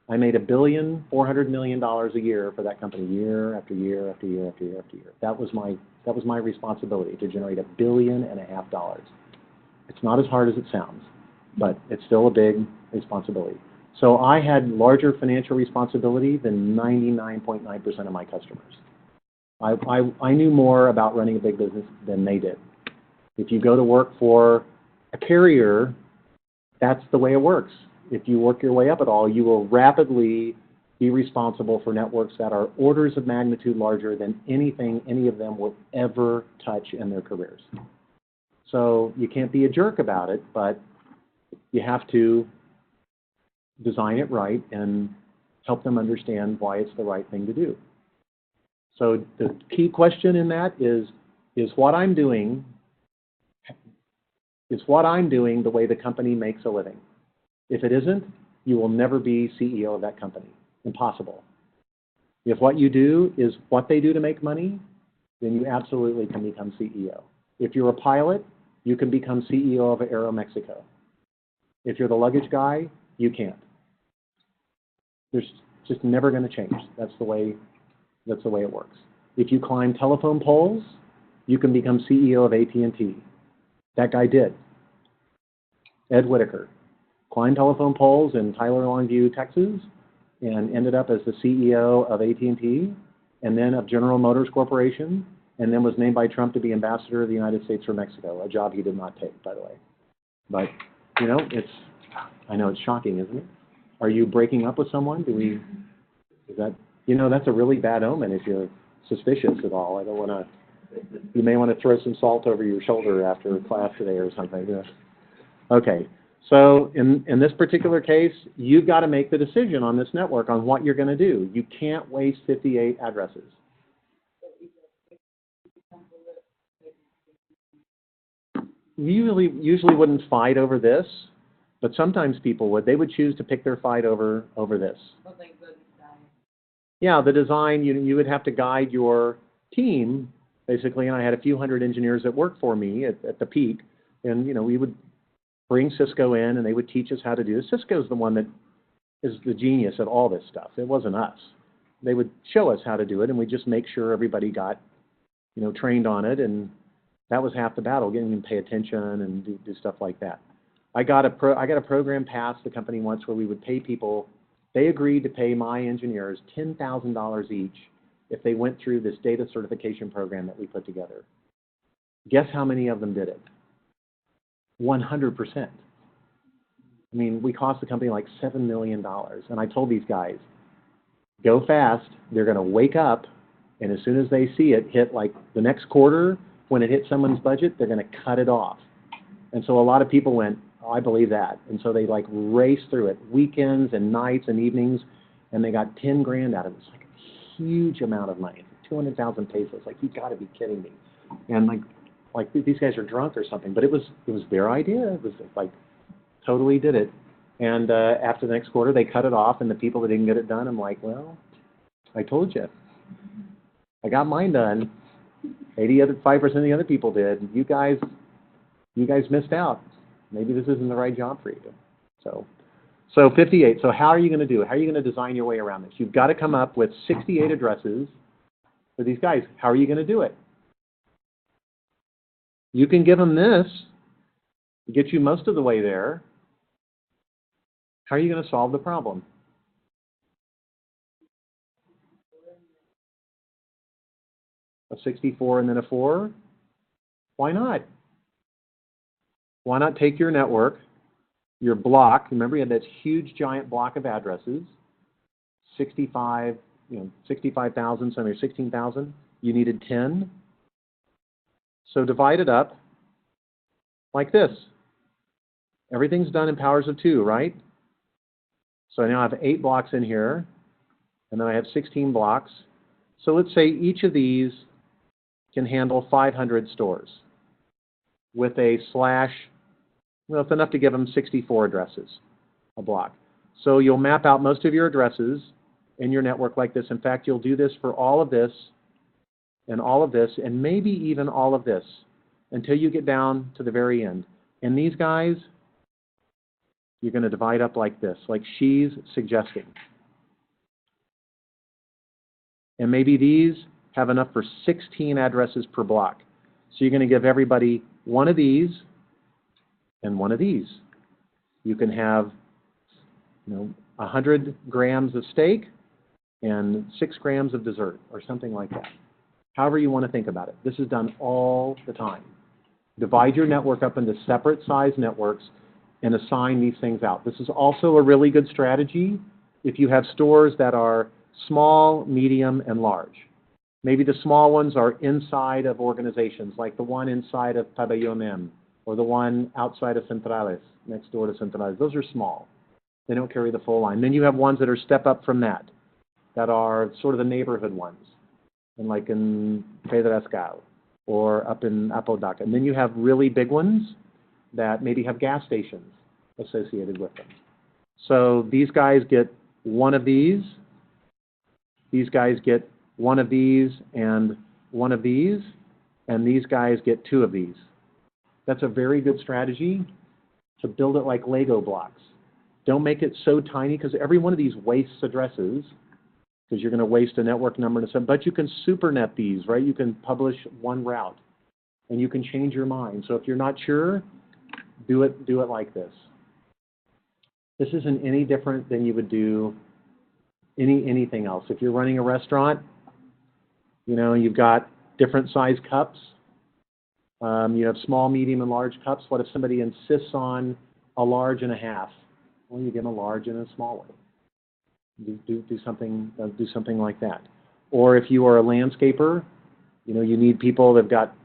I made $1.4 billion a year for that company, year after year after year after year after year. That was my responsibility, to generate $1.5 billion. It's not as hard as it sounds, but it's still a big responsibility. So I had larger financial responsibility than 99.9% of my customers. I knew more about running a big business than they did. If you go to work for a carrier, that's the way it works. If you work your way up at all, you will rapidly be responsible for networks that are orders of magnitude larger than anything any of them will ever touch in their careers. So you can't be a jerk about it, but you have to design it right and help them understand why it's the right thing to do. So the key question in that is what I'm doing the way the company makes a living? If it isn't, you will never be CEO of that company. Impossible. If what you do is what they do to make money, then you absolutely can become CEO. If you're a pilot, you can become CEO of Aeromexico. If you're the luggage guy, you can't. There's just never going to change. That's the way it works. If you climb telephone poles, you can become CEO of AT&T. That guy did. Ed Whitaker climbed telephone poles in Tyler, Longview, Texas, and ended up as the CEO of AT&T, and then of General Motors Corporation, and then was named by Trump to be ambassador of the United States for Mexico, a job he did not take, by the way. But, you know, I know it's shocking, isn't it? Are you breaking up with someone? That's a really bad omen if you're suspicious at all. I don't want to, you may want to throw some salt over your shoulder after class today or something. Yeah. Okay. So in this particular case, you've got to make the decision on this network on what you're going to do. You can't waste 58 addresses. You usually wouldn't fight over this, but sometimes people would. They would choose to pick their fight over this. Yeah, the design, you would have to guide your team, basically, and I had a few hundred engineers that worked for me at the peak, and, you know, we would bring Cisco in, and they would teach us how to do this. Cisco's the one that is the genius at all this stuff. It wasn't us. They would show us how to do it, and we'd just make sure everybody got, you know, trained on it, and that was half the battle, getting them to pay attention and do stuff like that. I got a program passed the company once where we would pay people. They agreed to pay my engineers $10,000 each if they went through this data certification program that we put together. Guess how many of them did it? 100%. I mean, we cost the company like $7 million. And I told these guys, go fast. They're going to wake up, and as soon as they see it hit like the next quarter, when it hits someone's budget, they're going to cut it off. And so a lot of people went, oh, I believe that. And so they like raced through it, weekends and nights and evenings, and they got 10 grand out of it. It's like a huge amount of money, 200,000 pesos. Like, you got to be kidding me. And like these guys are drunk or something, but it was their idea. It was like totally did it. And after the next quarter, they cut it off, and the people that didn't get it done, I'm like, well, I told you. I got mine done. 5% of the other people did. You guys missed out. Maybe this isn't the right job for you. So 58. So how are you going to do it? How are you going to design your way around this? You've got to come up with 68 addresses for these guys. How are you going to do it? You can give them this to get you most of the way there. How are you going to solve the problem? A 64 and then a 4? Why not? Why not take your network, your block, remember you had that huge giant block of addresses, 65,000, some are 16,000, you needed 10. So divide it up like this. Everything's done in powers of 2, right? So I now have 8 blocks in here, and then I have 16 blocks. So let's say each of these can handle 500 stores with a slash, well, it's enough to give them 64 addresses a block. So you'll map out most of your addresses in your network like this. In fact, you'll do this for all of this, and maybe even all of this, until you get down to the very end. And these guys, you're going to divide up like this, like she's suggesting. And maybe these have enough for 16 addresses per block. So you're going to give everybody one of these and one of these. You can have 100 grams of steak and 6 grams of dessert or something like that. However you want to think about it. This is done all the time. Divide your network up into separate size networks and assign these things out. This is also a really good strategy if you have stores that are small, medium, and large. Maybe the small ones are inside of organizations, like the one inside of Pabellon M, or the one outside of Centrales, next door to Centrales. Those are small. They don't carry the full line. Then you have ones that are step up from that are sort of the neighborhood ones, and like in Pedro or up in Apodaca. And then you have really big ones that maybe have gas stations associated with them. So these guys get one of these. These guys get one of these and one of these. And these guys get 2 of these. That's a very good strategy to build it like Lego blocks. Don't make it so tiny, because every one of these wastes addresses, because you're going to waste a network number and stuff. But you can supernet these, right? You can publish one route, and you can change your mind. So if you're not sure, do it like this. This isn't any different than you would do anything else. If you're running a restaurant, you've got different size cups. You have small, medium, and large cups. What if somebody insists on a large and a half? Well, you give them a large and a small one. Do something like that. Or if you are a landscaper, you need people that've got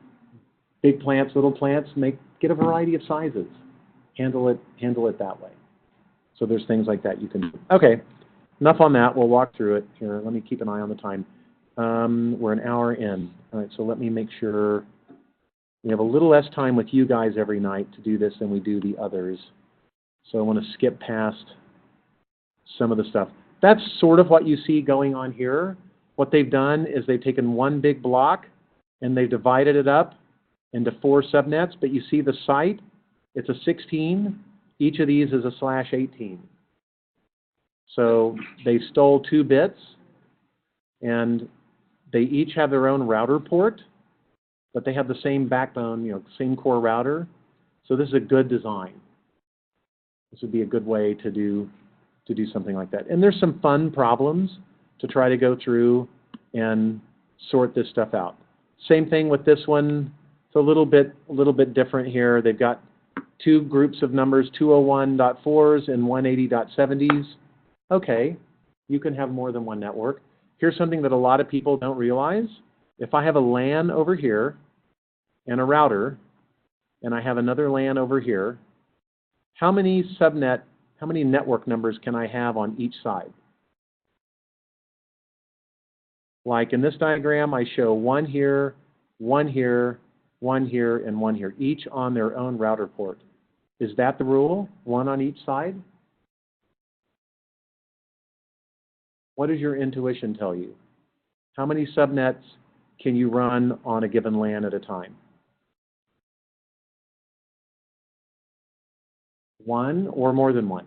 big plants, little plants. Get a variety of sizes. Handle it that way. So there's things like that you can do. Okay, enough on that. We'll walk through it here. Let me keep an eye on the time. We're an hour in. All right, so let me make sure we have a little less time with you guys every night to do this than we do the others. So I want to skip past some of the stuff. That's sort of what you see going on here. What they've done is they've taken one big block and they've divided it up into 4 subnets, but you see the site, it's a 16. Each of these is a /18. So they stole 2 bits, and they each have their own router port, but they have the same backbone, same core router. So this is a good design. This would be a good way to do something like that. And there's some fun problems to try to go through and sort this stuff out. Same thing with this one. It's a little bit different here. They've got 2 groups of numbers, 201.4s and 180.70s. Okay, you can have more than one network. Here's something that a lot of people don't realize. If I have a LAN over here and a router, and I have another LAN over here, how many network numbers can I have on each side? Like in this diagram, I show 1 here, 1 here, 1 here, and 1 here, each on their own router port. Is that the rule? 1 on each side? What does your intuition tell you? How many subnets can you run on a given LAN at a time? 1 or more than 1?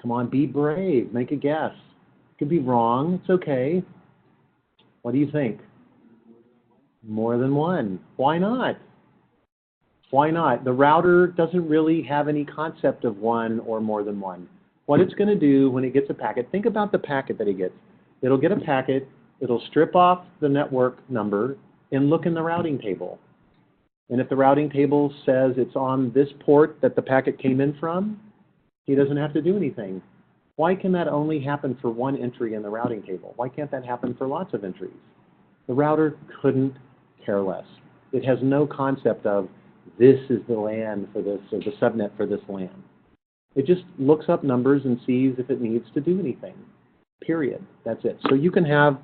Come on, be brave. Make a guess. Could be wrong. It's okay. What do you think? More than 1. Why not? Why not? The router doesn't really have any concept of 1 or more than 1. What it's going to do when it gets a packet, think about the packet that it gets. It'll get a packet, it'll strip off the network number and look in the routing table. And if the routing table says it's on this port that the packet came in from, he doesn't have to do anything. Why can that only happen for one entry in the routing table? Why can't that happen for lots of entries? The router couldn't care less. It has no concept of this is the LAN for this or the subnet for this LAN. It just looks up numbers and sees if it needs to do anything, period. That's it. So you can have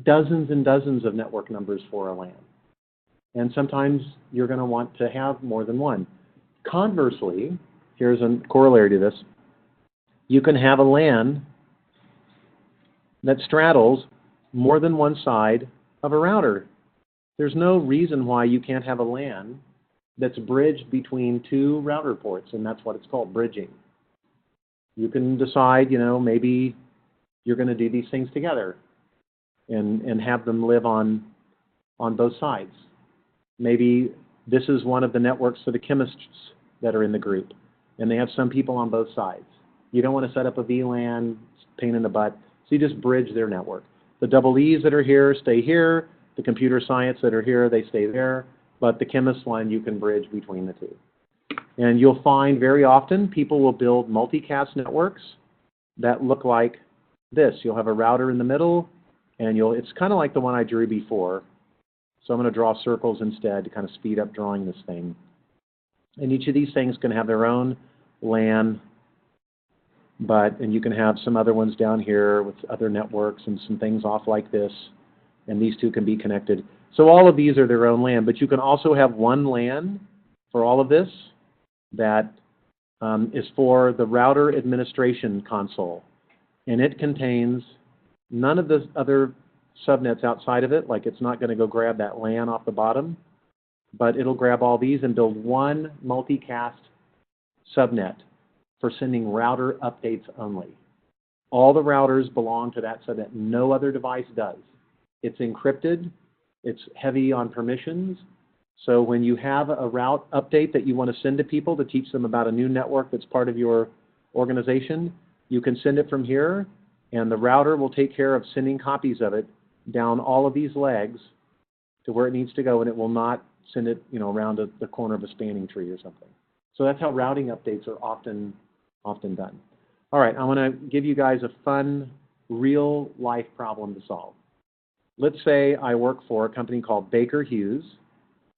dozens and dozens of network numbers for a LAN. And sometimes you're going to want to have more than one. Conversely, here's a corollary to this. You can have a LAN that straddles more than one side of a router. There's no reason why you can't have a LAN that's bridged between two router ports, and that's what it's called, bridging. You can decide, you know, maybe you're going to do these things together and have them live on both sides. Maybe this is one of the networks for the chemists that are in the group, and they have some people on both sides. You don't want to set up a VLAN, pain in the butt, so you just bridge their network. The double E's that are here stay here. The computer science that are here, they stay there. But the chemist one, you can bridge between the two. And you'll find very often people will build multicast networks that look like this. You'll have a router in the middle, and it's kind of like the one I drew before. So I'm going to draw circles instead to kind of speed up drawing this thing. And each of these things can have their own LAN, and you can have some other ones down here with other networks and some things off like this, and these two can be connected. So all of these are their own LAN, but you can also have one LAN for all of this that is for the router administration console, and it contains none of the other subnets outside of it, like it's not going to go grab that LAN off the bottom, but it'll grab all these and build one multicast subnet for sending router updates only. All the routers belong to that subnet. No other device does. It's encrypted. It's heavy on permissions. So when you have a route update that you want to send to people to teach them about a new network that's part of your organization, you can send it from here, and the router will take care of sending copies of it down all of these legs to where it needs to go, and it will not send it, you know, around the corner of a spanning tree or something. So that's how routing updates are often done. All right, I want to give you guys a fun, real-life problem to solve. Let's say I work for a company called Baker Hughes.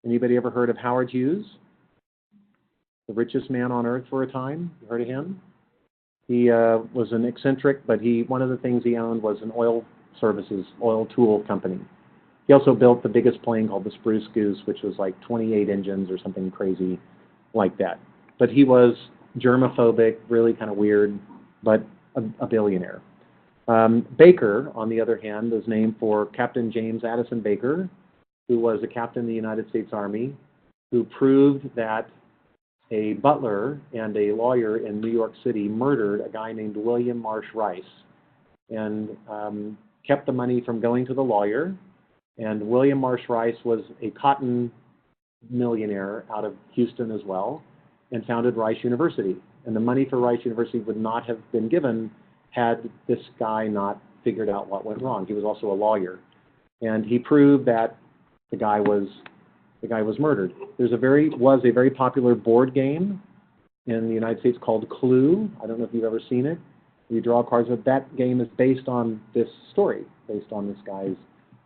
Anybody ever heard of Howard Hughes? The richest man on earth for a time. You heard of him? He was an eccentric, but one of the things he owned was an oil tool company. He also built the biggest plane called the Spruce Goose, which was like 28 engines or something crazy like that. But he was germophobic, really kind of weird, but a billionaire. Baker, on the other hand, was named for Captain James Addison Baker, who was a captain in the United States Army, who proved that a butler and a lawyer in New York City murdered a guy named William Marsh Rice and kept the money from going to the lawyer. And William Marsh Rice was a cotton millionaire out of Houston as well, and founded Rice University. And the money for Rice University would not have been given had this guy not figured out what went wrong. He was also a lawyer. And he proved that the guy was murdered. Was a very popular board game in the United States called Clue. I don't know if you've ever seen it. You draw cards, but that game is based on this story, based on this guy's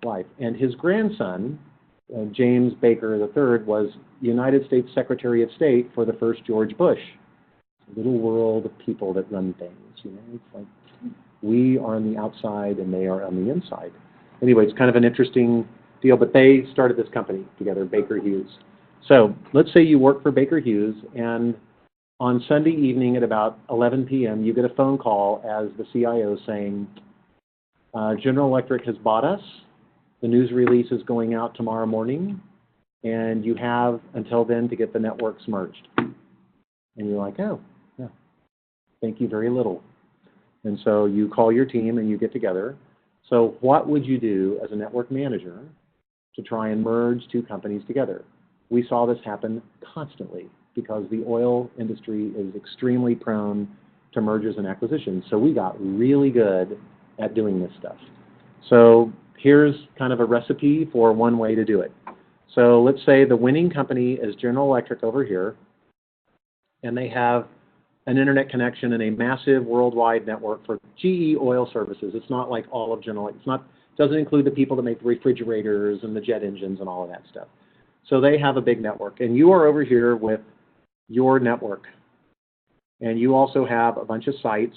life. And his grandson, James Baker III, was United States Secretary of State for the first George Bush. A little world of people that run things, you know. It's like we are on the outside and they are on the inside. Anyway, it's kind of an interesting deal, but they started this company together, Baker Hughes. So let's say you work for Baker Hughes, and on Sunday evening at about 11 p.m., you get a phone call as the CIO saying, General Electric has bought us. The news release is going out tomorrow morning, and you have until then to get the networks merged. And you're like, oh, yeah, thank you very little. And so you call your team and you get together. So what would you do as a network manager to try and merge two companies together? We saw this happen constantly because the oil industry is extremely prone to mergers and acquisitions. So we got really good at doing this stuff. So here's kind of a recipe for one way to do it. So let's say the winning company is General Electric over here, and they have an internet connection and a massive worldwide network for GE Oil Services. It's not like all of General Electric. It doesn't include the people that make the refrigerators and the jet engines and all of that stuff. So they have a big network, and you are over here with your network, and you also have a bunch of sites,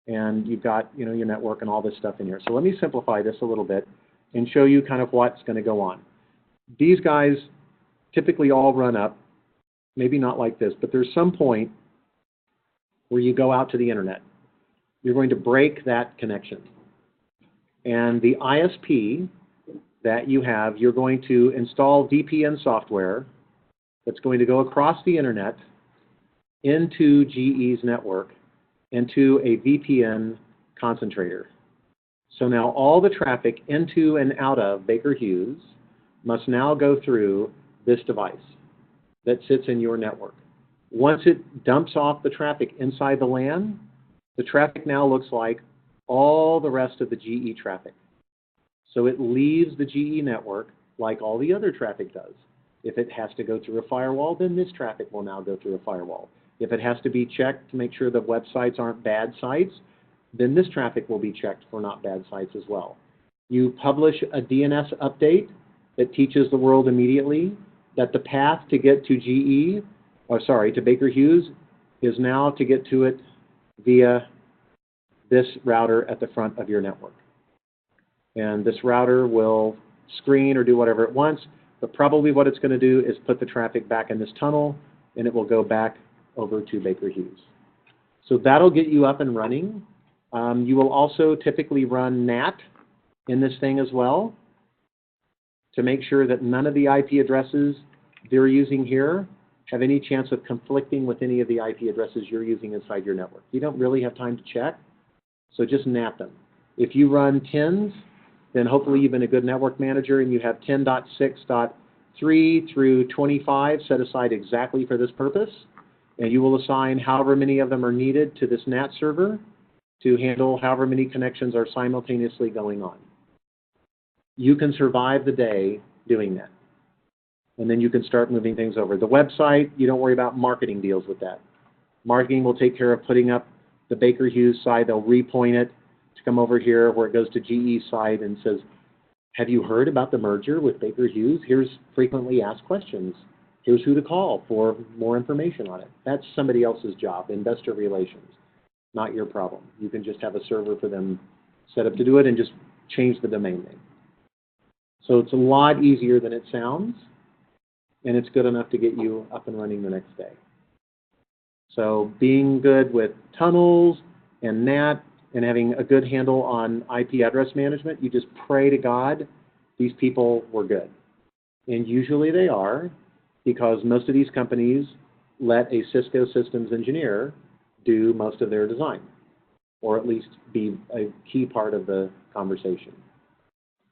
and you've got your network and all this stuff in here. So let me simplify this a little bit and show you kind of what's going to go on. These guys typically all run up, maybe not like this, but there's some point where you go out to the internet. You're going to break that connection. And the ISP that you have, you're going to install VPN software that's going to go across the internet into GE's network into a VPN concentrator. So now all the traffic into and out of Baker Hughes must now go through this device that sits in your network. Once it dumps off the traffic inside the LAN, the traffic now looks like all the rest of the GE traffic. So it leaves the GE network like all the other traffic does. If it has to go through a firewall, then this traffic will now go through a firewall. If it has to be checked to make sure the websites aren't bad sites, then this traffic will be checked for not bad sites as well. You publish a DNS update that teaches the world immediately that the path to get to to Baker Hughes is now to get to it via this router at the front of your network. And this router will screen or do whatever it wants, but probably what it's going to do is put the traffic back in this tunnel, and it will go back over to Baker Hughes. So that'll get you up and running. You will also typically run NAT in this thing as well to make sure that none of the IP addresses they're using here have any chance of conflicting with any of the IP addresses you're using inside your network. You don't really have time to check, so just NAT them. If you run 10s, then hopefully you've been a good network manager and you have 10.6.3 through 25 set aside exactly for this purpose, and you will assign however many of them are needed to this NAT server to handle however many connections are simultaneously going on. You can survive the day doing that. And then you can start moving things over. The website, you don't worry about marketing deals with that. Marketing will take care of putting up the Baker Hughes side. They'll repoint it to come over here where it goes to GE's side and says, have you heard about the merger with Baker Hughes? Here's frequently asked questions. Here's who to call for more information on it. That's somebody else's job, investor relations, not your problem. You can just have a server for them set up to do it and just change the domain name. So it's a lot easier than it sounds, and it's good enough to get you up and running the next day. So being good with tunnels and NAT and having a good handle on IP address management, you just pray to God these people were good. And usually they are, because most of these companies let a Cisco systems engineer do most of their design, or at least be a key part of the conversation.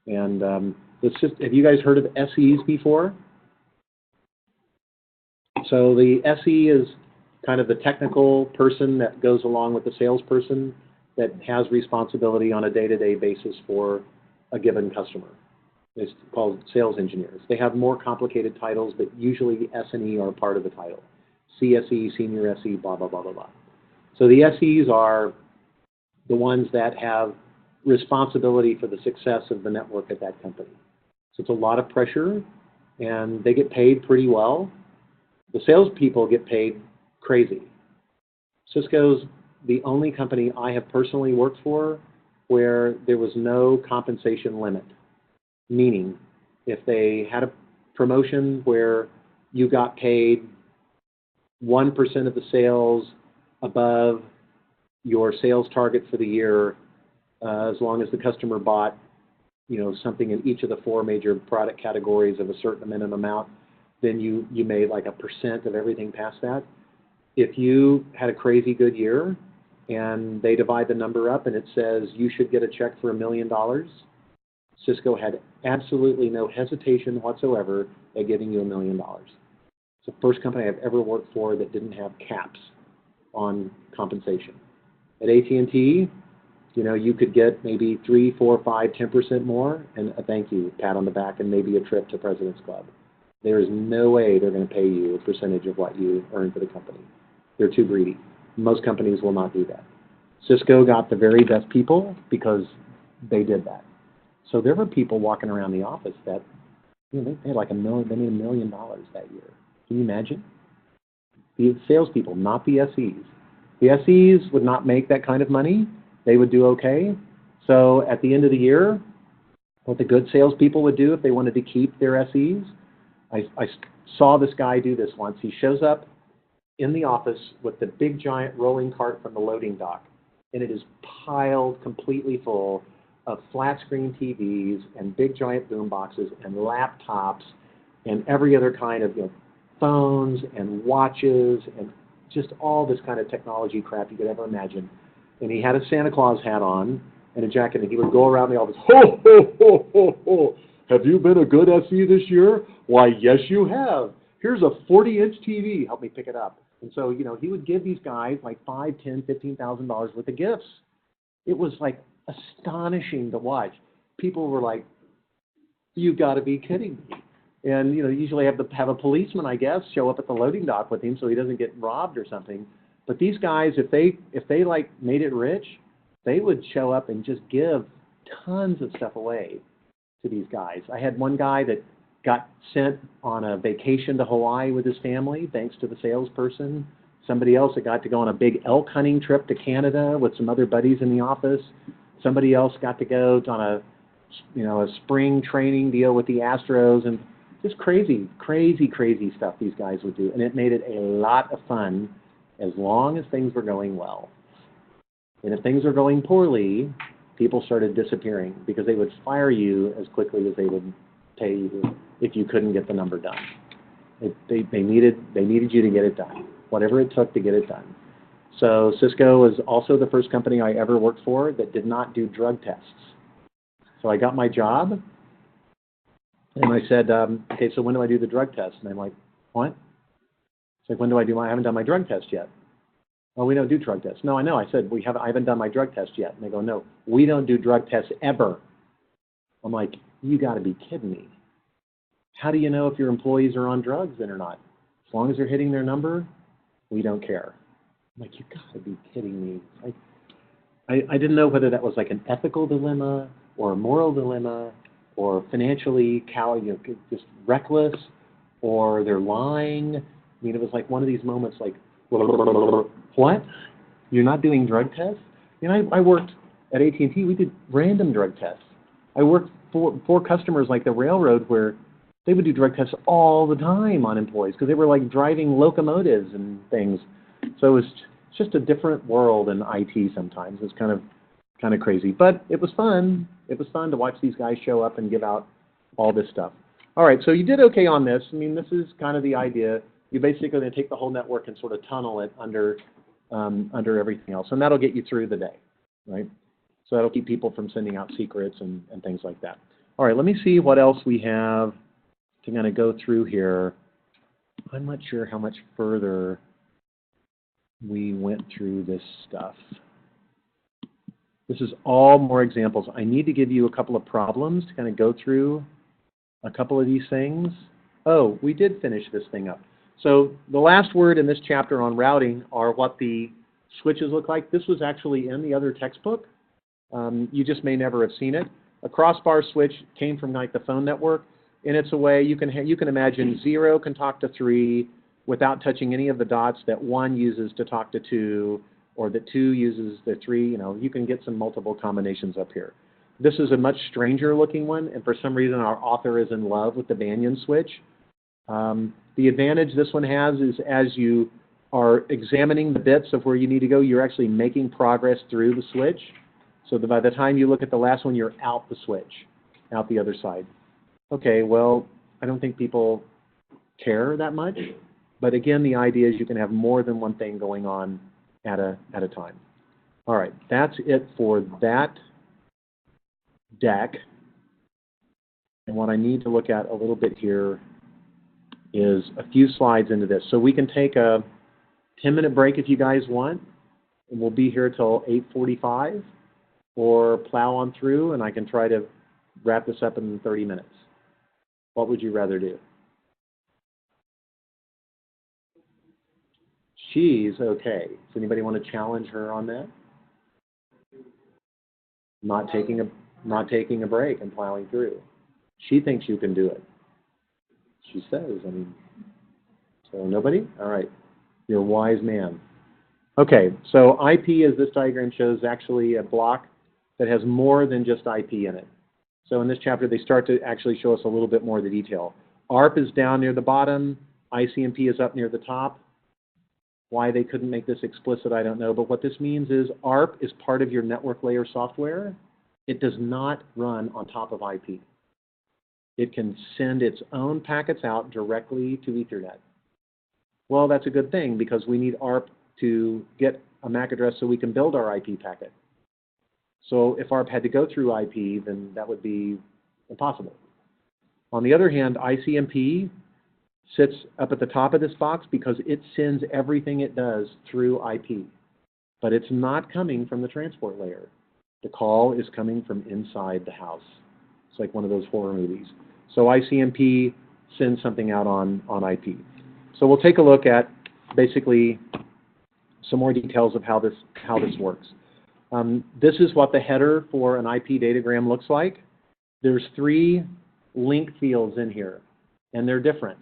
And have you guys heard of SEs before? So the SE is kind of the technical person that goes along with the salesperson that has responsibility on a day-to-day basis for a given customer. It's called sales engineers. They have more complicated titles, but usually the S and E are part of the title. CSE, senior SE, blah, blah, blah, blah, blah. So the SEs are the ones that have responsibility for the success of the network at that company. So it's a lot of pressure, and they get paid pretty well. The salespeople get paid crazy. Cisco's the only company I have personally worked for where there was no compensation limit. Meaning, if they had a promotion where you got paid 1% of the sales above your sales target for the year, as long as the customer bought, something in each of the 4 major product categories of a certain minimum amount, then you made like 1% of everything past that. If you had a crazy good year and they divide the number up and it says you should get a check for $1 million, Cisco had absolutely no hesitation whatsoever at giving you $1 million. It's the first company I've ever worked for that didn't have caps on compensation. At AT&T, You know, you could get maybe 3, 4, 5, 10% more, and a thank you, pat on the back, and maybe a trip to President's Club. There is no way they're going to pay you a percentage of what you earn for the company. They're too greedy. Most companies will not do that. Cisco got the very best people because they did that. So there were people walking around the office that, you know, they had like they made $1 million that year. Can you imagine? The salespeople, not the SEs. The SEs would not make that kind of money. They would do okay. So at the end of the year, what the good salespeople would do if they wanted to keep their SEs, I saw this guy do this once. He shows up in the office with the big giant rolling cart from the loading dock, and it is piled completely full of flat screen TVs and big giant boom boxes and laptops and every other kind of, you know, phones and watches and just all this kind of technology crap you could ever imagine. And he had a Santa Claus hat on and a jacket, and he would go around the office, ho, ho, ho, ho, ho. Have you been a good SE this year? Why, yes, you have. Here's a 40-inch TV. Help me pick it up. And so, you know, he would give these guys like $5,000, $10,000, $15,000 worth of gifts. It was like astonishing to watch. People were like, "You've got to be kidding me!" And you know, usually have a policeman, I guess, show up at the loading dock with him so he doesn't get robbed or something. But these guys, if they like made it rich, they would show up and just give tons of stuff away to these guys. I had one guy that got sent on a vacation to Hawaii with his family, thanks to the salesperson. Somebody else that got to go on a big elk hunting trip to Canada with some other buddies in the office. Somebody else got to go on a spring training deal with the Astros, and just crazy stuff these guys would do. And it made it a lot of fun as long as things were going well. And if things were going poorly, people started disappearing because they would fire you as quickly as they would pay you if you couldn't get the number done. They needed you to get it done, whatever it took to get it done. So Cisco was also the first company I ever worked for that did not do drug tests. So I got my job, and I said, okay, so when do I do the drug test? And I'm like, what? It's like, when do I do I haven't done my drug test yet. Oh, we don't do drug tests. No, I know. I said, I haven't done my drug test yet. And they go, no, we don't do drug tests ever. I'm like, you got to be kidding me. How do you know if your employees are on drugs then or not? As long as they're hitting their number, we don't care. I'm like, you got to be kidding me. I didn't know whether that was like an ethical dilemma or a moral dilemma or financially just reckless, or they're lying. I mean, it was like one of these moments like, what? You're not doing drug tests? You know, I worked at AT&T. We did random drug tests. I worked for customers like the railroad where they would do drug tests all the time on employees because they were like driving locomotives and things. So it's just a different world in IT sometimes. It's kind of crazy, but it was fun. It was fun to watch these guys show up and give out all this stuff. All right, so you did okay on this. I mean, this is kind of the idea. You're basically going to take the whole network and sort of tunnel it under everything else, and that'll get you through the day, right? So that'll keep people from sending out secrets and things like that. All right, let me see what else we have to kind of go through here. I'm not sure how much further we went through this stuff. This is all more examples. I need to give you a couple of problems to kind of go through a couple of these things. Oh, we did finish this thing up. So the last word in this chapter on routing are what the switches look like. This was actually in the other textbook. You just may never have seen it. A crossbar switch came from like the phone network, and it's a way you can imagine 0 can talk to 3 without touching any of the dots that 1 uses to talk to 2, or that 2 uses the 3. You know, you can get some multiple combinations up here. This is a much stranger looking one, and for some reason our author is in love with the Banyan switch. The advantage this one has is as you are examining the bits of where you need to go, you're actually making progress through the switch. So that by the time you look at the last one, you're out the switch, out the other side. Okay, well, I don't think people care that much. But again, the idea is you can have more than one thing going on at a time. All right, that's it for that deck. And what I need to look at a little bit here is a few slides into this. So we can take a 10-minute break if you guys want, and we'll be here till 8:45. or plow on through and I can try to wrap this up in 30 minutes? What would you rather do? She's okay. Does anybody want to challenge her on that? Not taking a break and plowing through. She thinks you can do it. She says, I mean, so nobody? All right. You're a wise man. Okay, so IP, as this diagram shows, is actually a block that has more than just IP in it. So in this chapter, they start to actually show us a little bit more of the detail. ARP is down near the bottom. ICMP is up near the top. Why they couldn't make this explicit, I don't know. But what this means is ARP is part of your network layer software. It does not run on top of IP. It can send its own packets out directly to Ethernet. Well, that's a good thing because we need ARP to get a MAC address so we can build our IP packet. So if ARP had to go through IP, then that would be impossible. On the other hand, ICMP sits up at the top of this box because it sends everything it does through IP. But it's not coming from the transport layer. The call is coming from inside the house. It's like one of those horror movies. So ICMP sends something out on IP. So we'll take a look at basically some more details of how this works. This is what the header for an IP datagram looks like. There's 3 link fields in here, and they're different.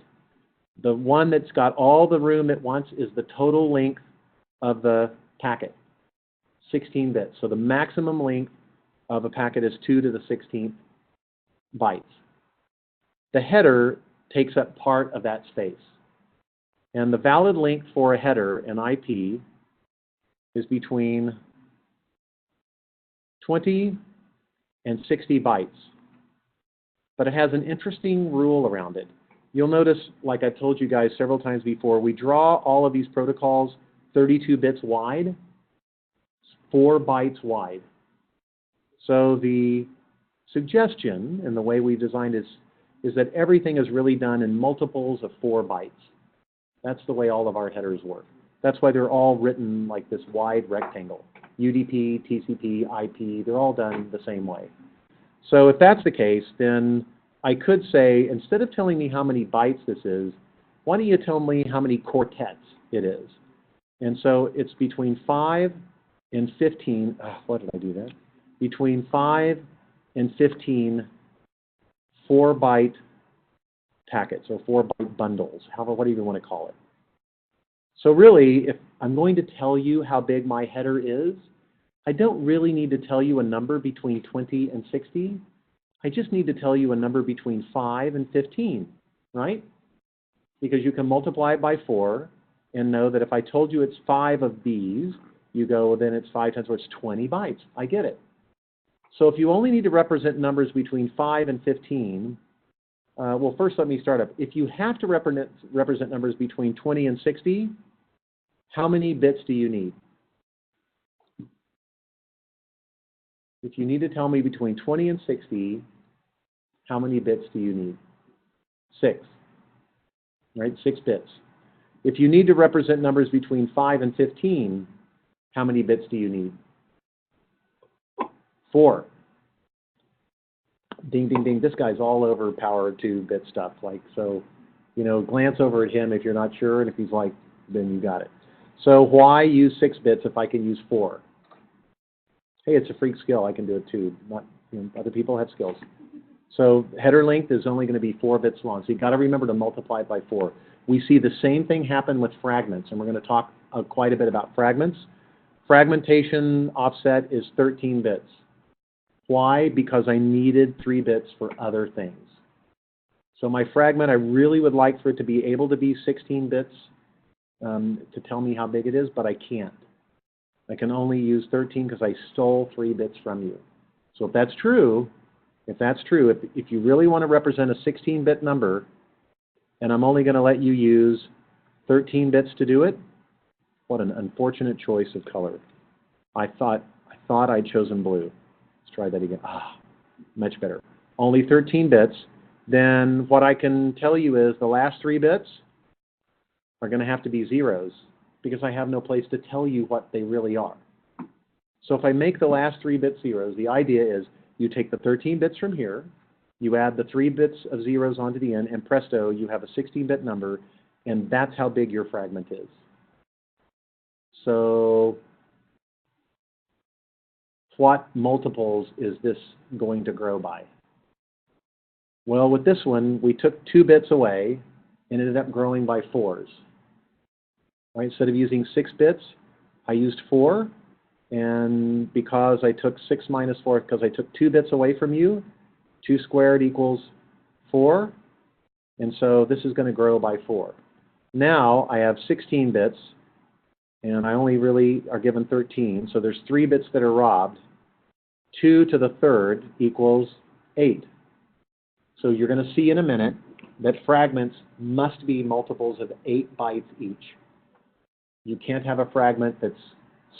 The one that's got all the room at once is the total length of the packet, 16 bits. So the maximum length of a packet is 2 to the 16th bytes. The header takes up part of that space. And the valid length for a header in IP is between 20 and 60 bytes. But it has an interesting rule around it. You'll notice, like I've told you guys several times before, we draw all of these protocols 32 bits wide, 4 bytes wide. So the suggestion, and the way we've designed it, is that everything is really done in multiples of 4 bytes. That's the way all of our headers work. That's why they're all written like this wide rectangle. UDP, TCP, IP, they're all done the same way. So if that's the case, then I could say, instead of telling me how many bytes this is, why don't you tell me how many quartets it is? And so it's between 5 and 15, what did I do that? Between 5 and 15 4-byte packets or 4-byte bundles, however, what do you want to call it? So really, if I'm going to tell you how big my header is, I don't really need to tell you a number between 20 and 60. I just need to tell you a number between 5 and 15, right? Because you can multiply it by 4 and know that if I told you it's 5 of these, you go, well, then it's 5 times 4, it's 20 bytes. I get it. So if you only need to represent numbers between 5 and 15, well, first let me start up. If you have to represent numbers between 20 and 60, how many bits do you need? If you need to tell me between 20 and 60, how many bits do you need? 6, right? 6 bits. If you need to represent numbers between 5 and 15, how many bits do you need? 4. Ding, ding, ding. This guy's all over power 2-bit stuff. Like, so, you know, glance over at him if you're not sure, and if he's like, then you got it. So why use 6 bits if I can use 4? Hey, it's a freak skill. I can do it too. Not, you know, other people have skills. So header length is only going to be 4 bits long. So you've got to remember to multiply it by 4. We see the same thing happen with fragments, and we're going to talk quite a bit about fragments. Fragmentation offset is 13 bits. Why? Because I needed 3 bits for other things. So my fragment, I really would like for it to be able to be 16 bits to tell me how big it is, but I can't. I can only use 13 because I stole 3 bits from you. So if that's true, if you really want to represent a 16-bit number, and I'm only going to let you use 13 bits to do it, what an unfortunate choice of color. I thought I'd chosen blue. Let's try that again. Much better. Only 13 bits. Then what I can tell you is the last 3 bits are going to have to be zeros because I have no place to tell you what they really are. So if I make the last 3 bits zeros, the idea is you take the 13 bits from here, you add the 3 bits of zeros onto the end, and presto, you have a 16-bit number, and that's how big your fragment is. So what multiples is this going to grow by? Well, with this one, we took 2 bits away and ended up growing by 4s. Right? Instead of using 6 bits, I used 4. And because I took 6 minus 4, because I took 2 bits away from you, 2 squared equals 4. And so this is going to grow by 4. Now I have 16 bits, and I only really are given 13. So there's 3 bits that are robbed. 2 to the third equals 8. So you're going to see in a minute that fragments must be multiples of 8 bytes each. You can't have a fragment that's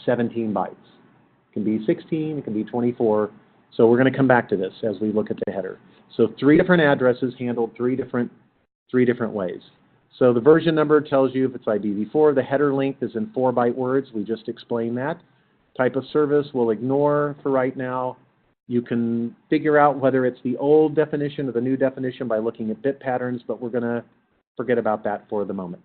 17 bytes. It can be 16, it can be 24. So we're going to come back to this as we look at the header. So 3 different addresses handled 3 different ways. So the version number tells you if it's IPv4. The header length is in 4-byte words. We just explained that. Type of service we'll ignore for right now. You can figure out whether it's the old definition or the new definition by looking at bit patterns, but we're going to forget about that for the moment.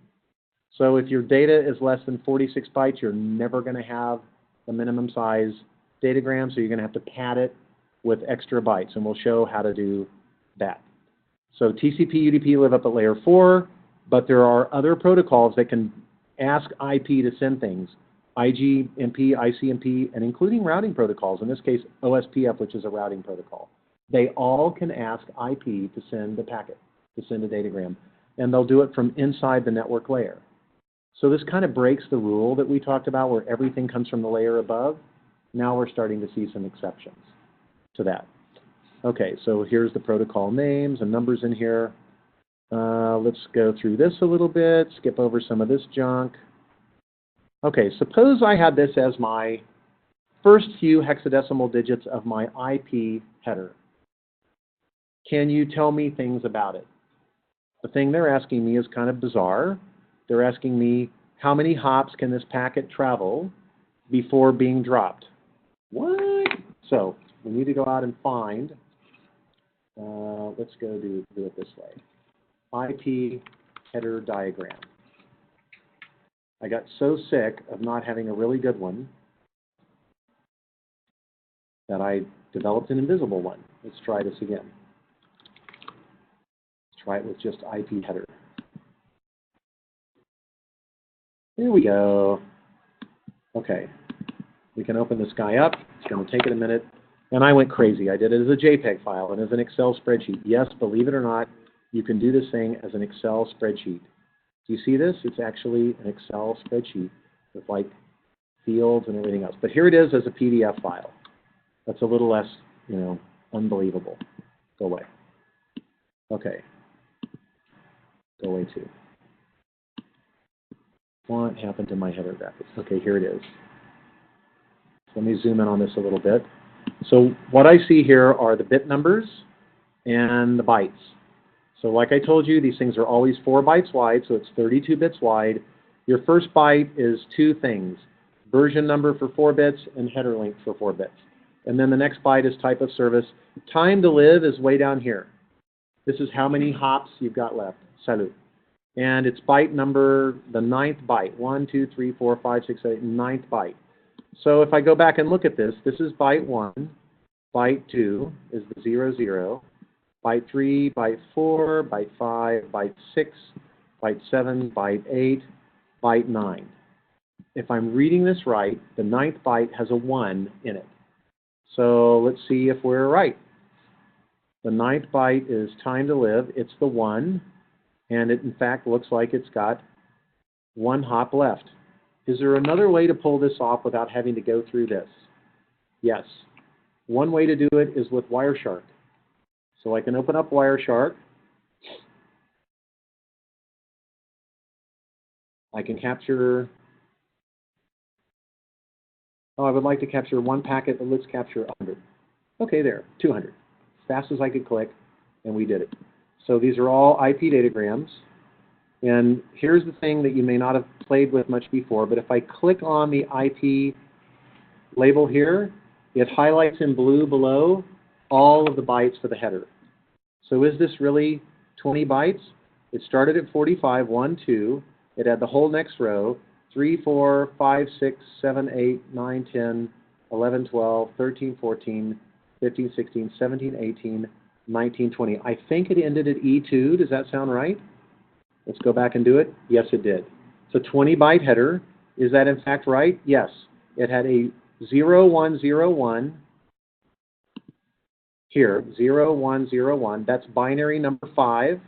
So if your data is less than 46 bytes, you're never going to have the minimum size datagram, so you're going to have to pad it with extra bytes, and we'll show how to do that. So TCP, UDP live up at layer 4, but there are other protocols that can ask IP to send things. IGMP, ICMP, and including routing protocols, in this case OSPF, which is a routing protocol. They all can ask IP to send a packet, to send a datagram, and they'll do it from inside the network layer. So this kind of breaks the rule that we talked about where everything comes from the layer above. Now we're starting to see some exceptions to that. Okay, so here's the protocol names and numbers in here. Let's go through this a little bit, skip over some of this junk. Okay, suppose I had this as my first few hexadecimal digits of my IP header. Can you tell me things about it? The thing they're asking me is kind of bizarre. They're asking me, how many hops can this packet travel before being dropped? What? So we need to go out and find, let's go do it this way. IP header diagram. I got so sick of not having a really good one that I developed an invisible one. Let's try this again. Let's try it with just IP header. There we go. Okay, we can open this guy up. It's going to take it a minute. And I went crazy. I did it as a JPEG file and as an Excel spreadsheet. Yes, believe it or not, you can do this thing as an Excel spreadsheet. Do you see this? It's actually an Excel spreadsheet with like fields and everything else. But here it is as a PDF file. That's a little less, unbelievable. Go away. Okay. Go away too. What happened to my header graphics? Okay, here it is. So let me zoom in on this a little bit. So what I see here are the bit numbers and the bytes. So like I told you, these things are always 4 bytes wide, so it's 32 bits wide. Your first byte is 2 things, version number for 4 bits and header length for 4 bits. And then the next byte is type of service. Time to live is way down here. This is how many hops you've got left. Salut. And it's byte number, the 9th byte. 1, 2, 3, 4, 5, 6, 8, 9th byte. So if I go back and look at this, this is byte 1. Byte 2 is the 0, 0. Byte 3, byte 4, byte 5, byte 6, byte 7, byte 8, byte 9. If I'm reading this right, the 9th byte has a 1 in it. So let's see if we're right. The 9th byte is time to live. It's the 1. And it, in fact, looks like it's got 1 hop left. Is there another way to pull this off without having to go through this? Yes. One way to do it is with Wireshark. So I can open up Wireshark. I can capture, I would like to capture 1 packet, but let's capture 100. Okay, there, 200. As fast as I could click, and we did it. So these are all IP datagrams. And here's the thing that you may not have played with much before, but if I click on the IP label here, it highlights in blue below all of the bytes for the header. So is this really 20 bytes? It started at 45, 1, 2. It had the whole next row, 3, 4, 5, 6, 7, 8, 9, 10, 11, 12, 13, 14, 15, 16, 17, 18, 19, 20. I think it ended at E2. Does that sound right? Let's go back and do it. Yes, it did. So 20 byte header. Is that in fact right? Yes. It had a 0101 here, 0101. That's binary number 5.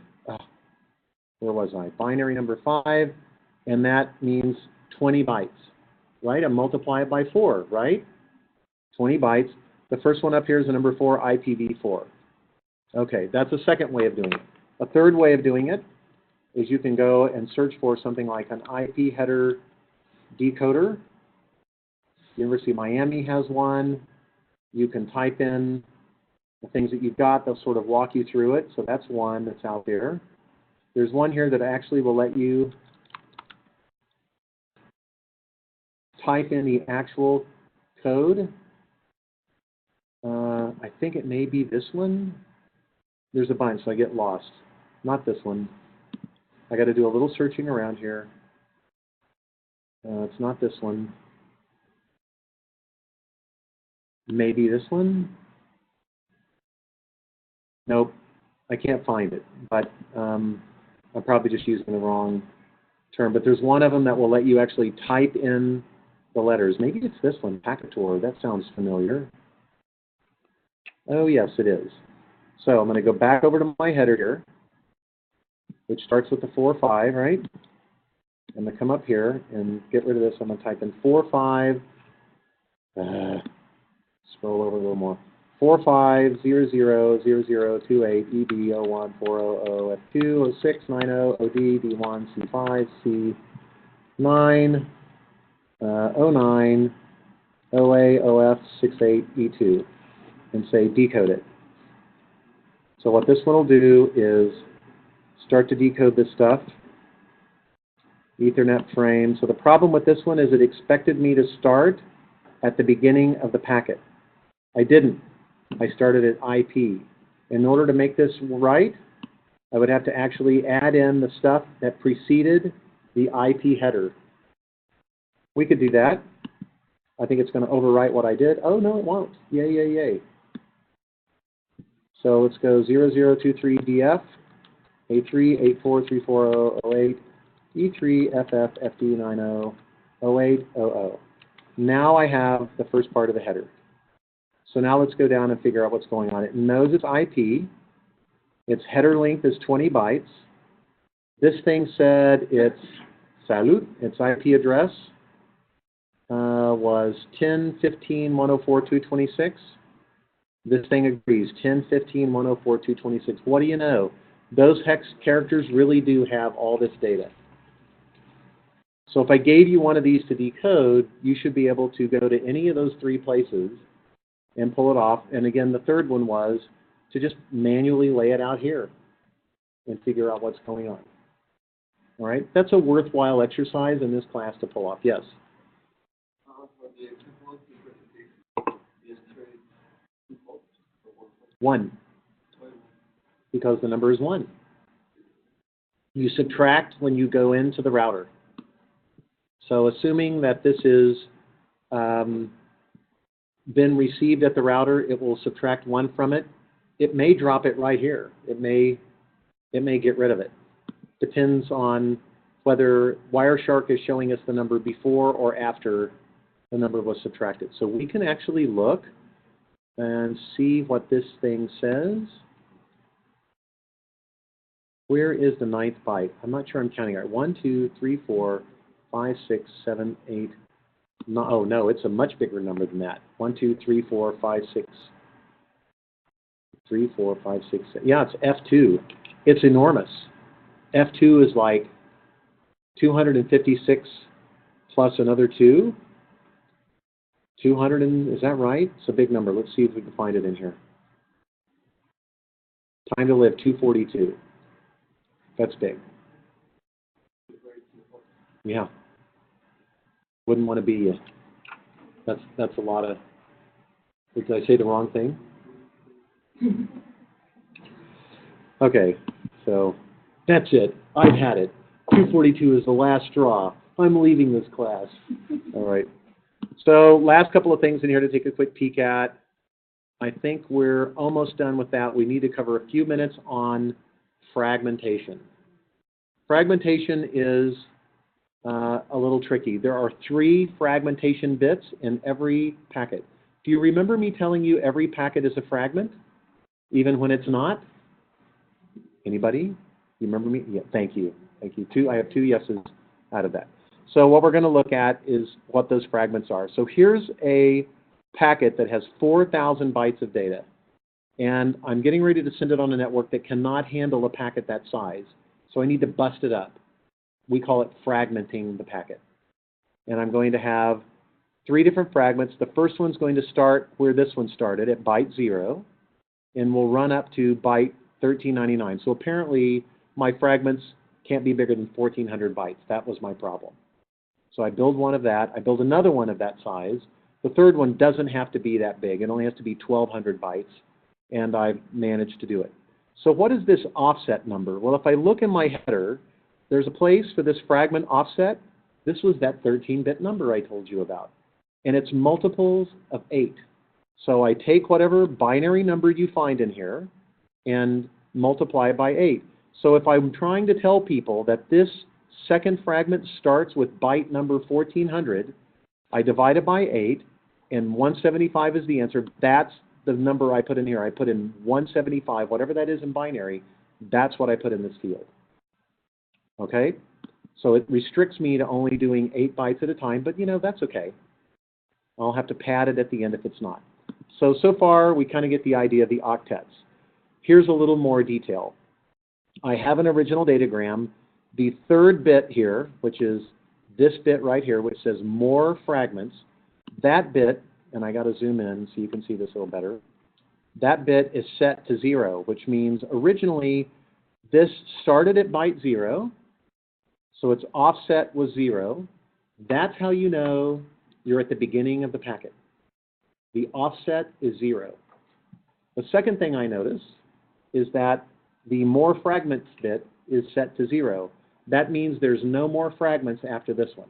Where was I? Binary number 5, and that means 20 bytes, right? And multiply it by 4, right? 20 bytes. The first one up here is the number 4, IPv4. Okay, that's a second way of doing it. A third way of doing it is you can go and search for something like an IP header decoder. University of Miami has one. You can type in the things that you've got. They'll sort of walk you through it. So that's one that's out there. There's one here that actually will let you type in the actual code. I think it may be this one. There's a bunch, so I get lost. Not this one. I got to do a little searching around here. It's not this one. Maybe this one? Nope, I can't find it, but I'm probably just using the wrong term. But there's one of them that will let you actually type in the letters. Maybe it's this one, Packator. That sounds familiar. Oh, yes, it is. So I'm going to go back over to my header here, which starts with the 4.5, right? I'm going to come up here and get rid of this. I'm going to type in 4.5. Scroll over a little more. 45000028 EB01400 F2 0690 OD D1 C5 C9 09 OA OF 68 E2 and say decode it. So what this one will do is start to decode this stuff. Ethernet frame. So the problem with this one is it expected me to start at the beginning of the packet. I didn't. I started at IP. In order to make this right, I would have to actually add in the stuff that preceded the IP header. We could do that. I think it's going to overwrite what I did. Oh, no, it won't. Yay, yay, yay. So let's go 0023DF, A384340008, E3FF FD90 0800. Now I have the first part of the header. So now let's go down and figure out what's going on. It knows it's IP. Its header length is 20 bytes. This thing said its salute, its IP address was 10.15.104.226. This thing agrees, 10.15.104.226. What do you know? Those hex characters really do have all this data. So if I gave you one of these to decode, you should be able to go to any of those three places and pull it off. And again, the third one was to just manually lay it out here and figure out what's going on. All right, that's a worthwhile exercise in this class to pull off. Yes? One, because the number is 1. You subtract when you go into the router. So assuming that this is been received at the router, it will subtract 1 from it. It may drop it right here. It may get rid of it. Depends on whether Wireshark is showing us the number before or after the number was subtracted. So we can actually look and see what this thing says. Where is the 9th byte? I'm not sure I'm counting right. 1, 2, 3, 4, 5, 6, 7, 8. No, oh no, it's a much bigger number than that. 1, 2, 3, 4, 5, 6. 3, 4, 5, 6, 7. Yeah, it's F2. It's enormous. F2 is like 256 plus another 2. 200 and, is that right? It's a big number. Let's see if we can find it in here. Time to live, 242. That's big. Yeah. Wouldn't want to be you. That's a lot of, did I say the wrong thing? Okay, so that's it. I've had it. 242 is the last straw. I'm leaving this class. All right. So last couple of things in here to take a quick peek at. I think we're almost done with that. We need to cover a few minutes on fragmentation. Fragmentation is a little tricky. There are 3 fragmentation bits in every packet. Do you remember me telling you every packet is a fragment, even when it's not? Anybody? You remember me? Yeah, thank you. Thank you. I have 2 yeses out of that. So what we're going to look at is what those fragments are. So here's a packet that has 4,000 bytes of data. And I'm getting ready to send it on a network that cannot handle a packet that size. So I need to bust it up. We call it fragmenting the packet. And I'm going to have 3 different fragments. The first one's going to start where this one started, at byte 0, and will run up to byte 1399. So apparently my fragments can't be bigger than 1,400 bytes. That was my problem. So I build one of that. I build another one of that size. The third one doesn't have to be that big. It only has to be 1,200 bytes, and I've managed to do it. So what is this offset number? Well, if I look in my header, there's a place for this fragment offset. This was that 13-bit number I told you about, and it's multiples of 8. So I take whatever binary number you find in here and multiply it by 8. So if I'm trying to tell people that this second fragment starts with byte number 1,400, I divide it by 8, and 175 is the answer. That's the number I put in here. I put in 175, whatever that is in binary, that's what I put in this field. Okay? So it restricts me to only doing 8 bytes at a time, but you know, that's okay. I'll have to pad it at the end if it's not. So far we kind of get the idea of the octets. Here's a little more detail. I have an original datagram. The third bit here, which is this bit right here, which says more fragments, that bit, and I got to zoom in so you can see this a little better, that bit is set to 0, which means originally this started at byte 0, so its offset was 0. That's how you know you're at the beginning of the packet. The offset is 0. The second thing I notice is that the more fragments bit is set to 0. That means there's no more fragments after this one.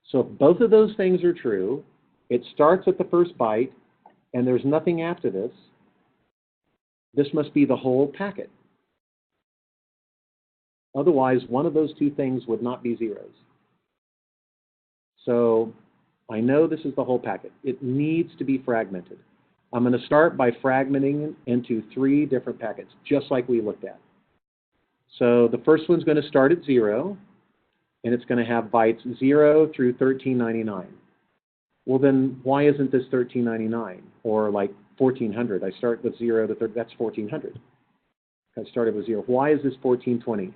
So if both of those things are true, it starts at the first byte, and there's nothing after this. This must be the whole packet. Otherwise, one of those 2 things would not be zeros. So I know this is the whole packet. It needs to be fragmented. I'm going to start by fragmenting it into 3 different packets, just like we looked at. So the first one's going to start at 0, and it's going to have bytes 0 through 1399. Well, then why isn't this 1399 or like 1400? I start with 0 to 30, that's 1400. I started with 0. Why is this 1420?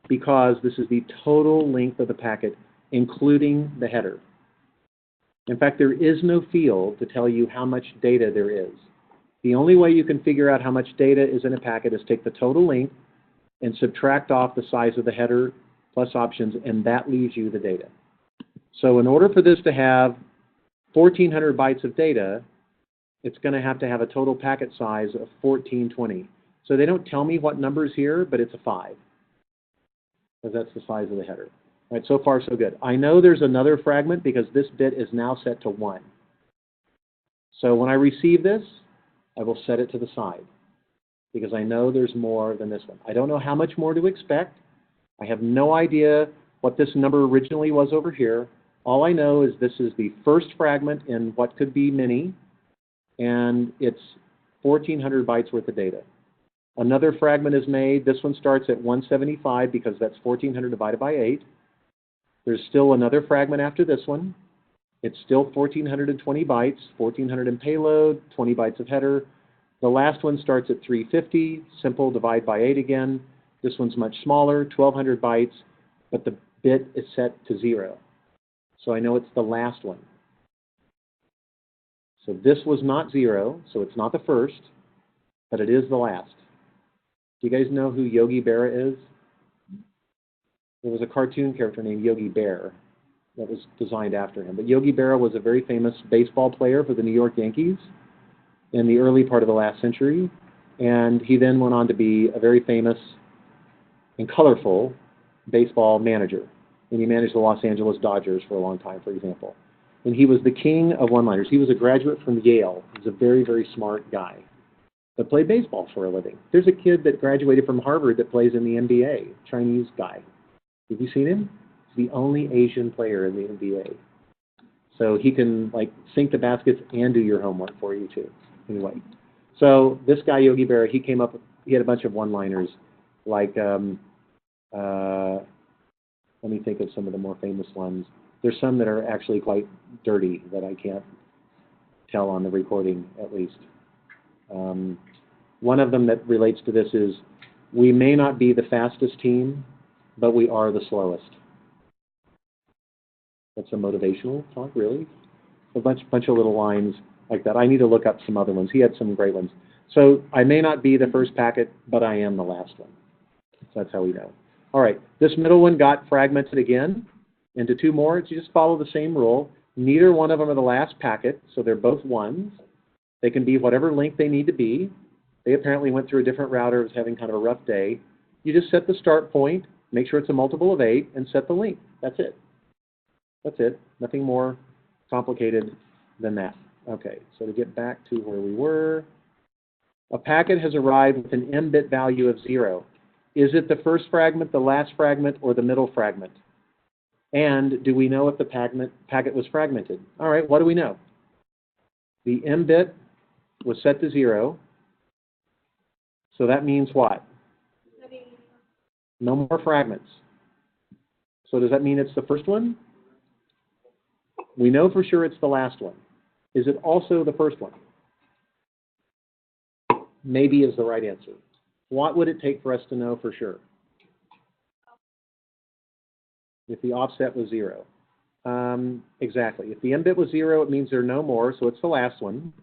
Because this is the total length of the packet, including the header. In fact, there is no field to tell you how much data there is. The only way you can figure out how much data is in a packet is take the total length and subtract off the size of the header plus options, and that leaves you the data. So in order for this to have 1,400 bytes of data, it's going to have a total packet size of 1420. So they don't tell me what number's here, but it's a 5, because that's the size of the header. All right, so far so good. I know there's another fragment because this bit is now set to 1. So when I receive this, I will set it to the side, because I know there's more than this one. I don't know how much more to expect. I have no idea what this number originally was over here. All I know is this is the first fragment in what could be many, and it's 1,400 bytes worth of data. Another fragment is made. This one starts at 175 because that's 1,400 divided by 8. There's still another fragment after this one. It's still 1,420 bytes, 1,400 in payload, 20 bytes of header. The last one starts at 350, simple, divide by 8 again. This one's much smaller, 1,200 bytes, but the bit is set to 0. So I know it's the last one. So this was not 0, so it's not the first, but it is the last. Do you guys know who Yogi Berra is? There was a cartoon character named Yogi Bear. that was designed after him. But Yogi Berra was a very famous baseball player for the New York Yankees in the early part of the last century, and he then went on to be a very famous and colorful baseball manager. And he managed the Los Angeles Dodgers for a long time, for example. And he was the king of one-liners. He was a graduate from Yale. He was a very, very smart guy that played baseball for a living. There's a kid that graduated from Harvard that plays in the NBA, Chinese guy. Have you seen him? He's the only Asian player in the NBA. So he can like sink the baskets and do your homework for you too. Anyway, so this guy Yogi Berra, he had a bunch of one-liners like, let me think of some of the more famous ones. There's some that are actually quite dirty that I can't tell on the recording, at least. One of them that relates to this is, we may not be the fastest team, but we are the slowest. That's a motivational talk, really. A bunch of little lines like that. I need to look up some other ones. He had some great ones. So I may not be the first packet, but I am the last one. So that's how we know. All right, this middle one got fragmented again into two more. You just follow the same rule. Neither one of them are the last packet, so they're both ones. They can be whatever length they need to be. They apparently went through a different router, was having kind of a rough day. You just set the start point, make sure it's a multiple of 8, and set the length. That's it. That's it. Nothing more complicated than that. Okay, so to get back to where we were, a packet has arrived with an M-bit value of 0. Is it the first fragment, the last fragment, or the middle fragment? And do we know if the packet was fragmented? All right, what do we know? The M-bit was set to 0. So that means what? No more fragments. So does that mean it's the first one? We know for sure it's the last one. Is it also the first one? Maybe is the right answer. What would it take for us to know for sure? If the offset was 0. Exactly. If the M-bit was 0, it means there are no more, so it's the last one.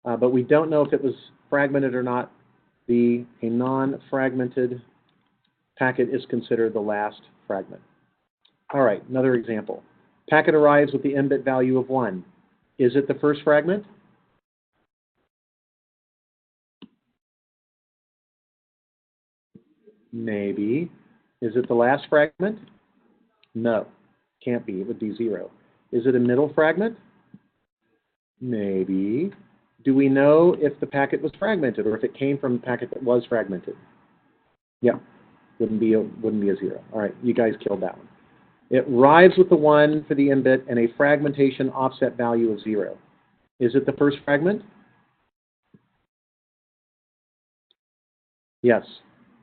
But we don't know if it was fragmented or not. A non-fragmented packet is considered the last fragment. All right, another example. Packet arrives with the M-bit value of 1. Is it the first fragment? Maybe. Is it the last fragment? No, can't be. It would be 0. Is it a middle fragment? Maybe. Do we know if the packet was fragmented or if it came from a packet that was fragmented? Yeah, wouldn't be a 0. All right, you guys killed that one. It arrives with the 1 for the M-bit and a fragmentation offset value of 0. Is it the first fragment? Yes.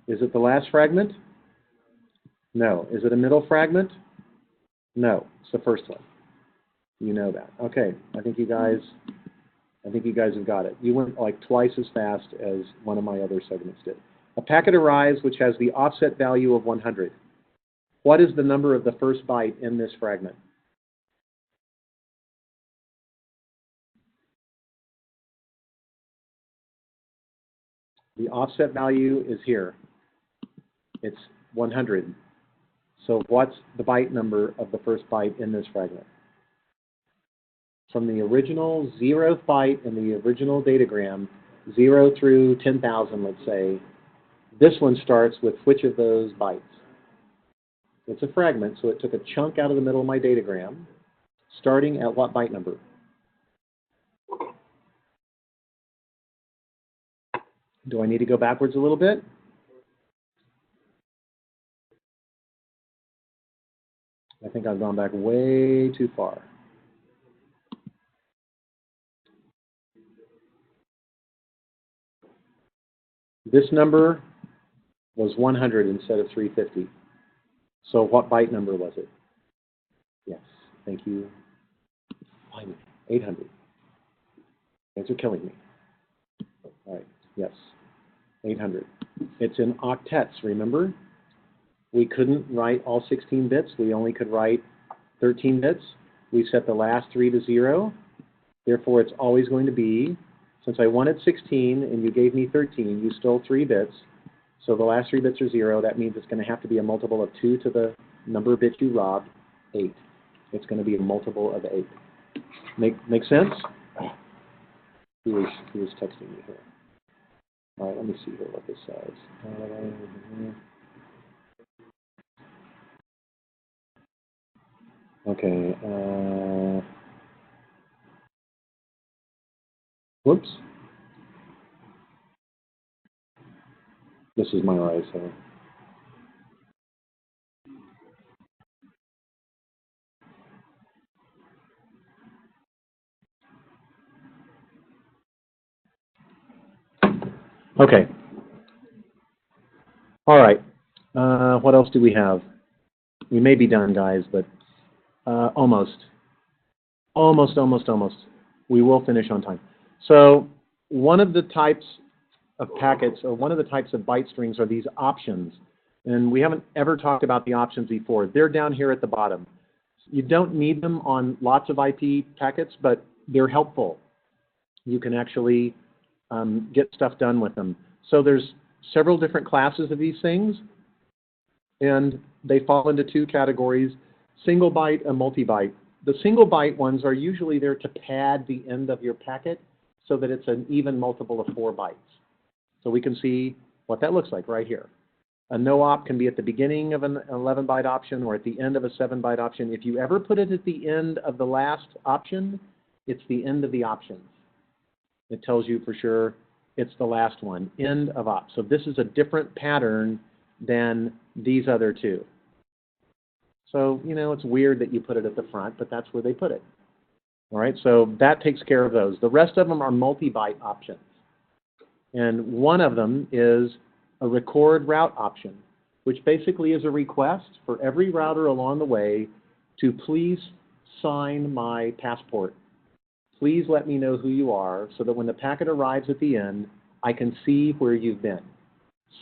Is it the last fragment? No. Is it a middle fragment? No. It's the first one. You know that. Okay. I think you guys have got it. You went like twice as fast as one of my other segments did. A packet arrives which has the offset value of 100. What is the number of the first byte in this fragment? The offset value is here. It's 100. So what's the byte number of the first byte in this fragment? From the original 0th byte in the original datagram, 0 through 10,000, let's say, this one starts with which of those bytes? It's a fragment, so it took a chunk out of the middle of my datagram, starting at what byte number? Do I need to go backwards a little bit? I think I've gone back way too far. This number was 100 instead of 350. So what byte number was it? Yes, thank you. Finally, 800. Thanks for killing me. All right, yes, 800. It's in octets, remember? We couldn't write all 16 bits. We only could write 13 bits. We set the last 3 to 0. Therefore, it's always going to be, since I wanted 16 and you gave me 13, you stole 3 bits. So the last 3 bits are 0. That means it's going to have to be a multiple of 2 to the number of bits you robbed, 8. It's going to be a multiple of 8. Make sense? Who was texting me here? All right, let me see here what this says. Okay. Whoops. This is my rise here. Okay. All right. What else do we have? We may be done, guys, but almost. Almost. We will finish on time. So one of the types of packets, or one of the types of byte strings, are these options. And we haven't ever talked about the options before. They're down here at the bottom. You don't need them on lots of IP packets, but they're helpful. You can actually get stuff done with them. So there's several different classes of these things, and they fall into 2 categories, single byte and multi-byte. The single byte ones are usually there to pad the end of your packet so that it's an even multiple of 4 bytes. So we can see what that looks like right here. A no-op can be at the beginning of an 11-byte option or at the end of a 7-byte option. If you ever put it at the end of the last option, it's the end of the options. It tells you for sure it's the last one, end of op. So this is a different pattern than these other 2. So, you know, it's weird that you put it at the front, but that's where they put it. All right, so that takes care of those. The rest of them are multi-byte options. And one of them is a record route option, which basically is a request for every router along the way to please sign my passport. Please let me know who you are so that when the packet arrives at the end, I can see where you've been.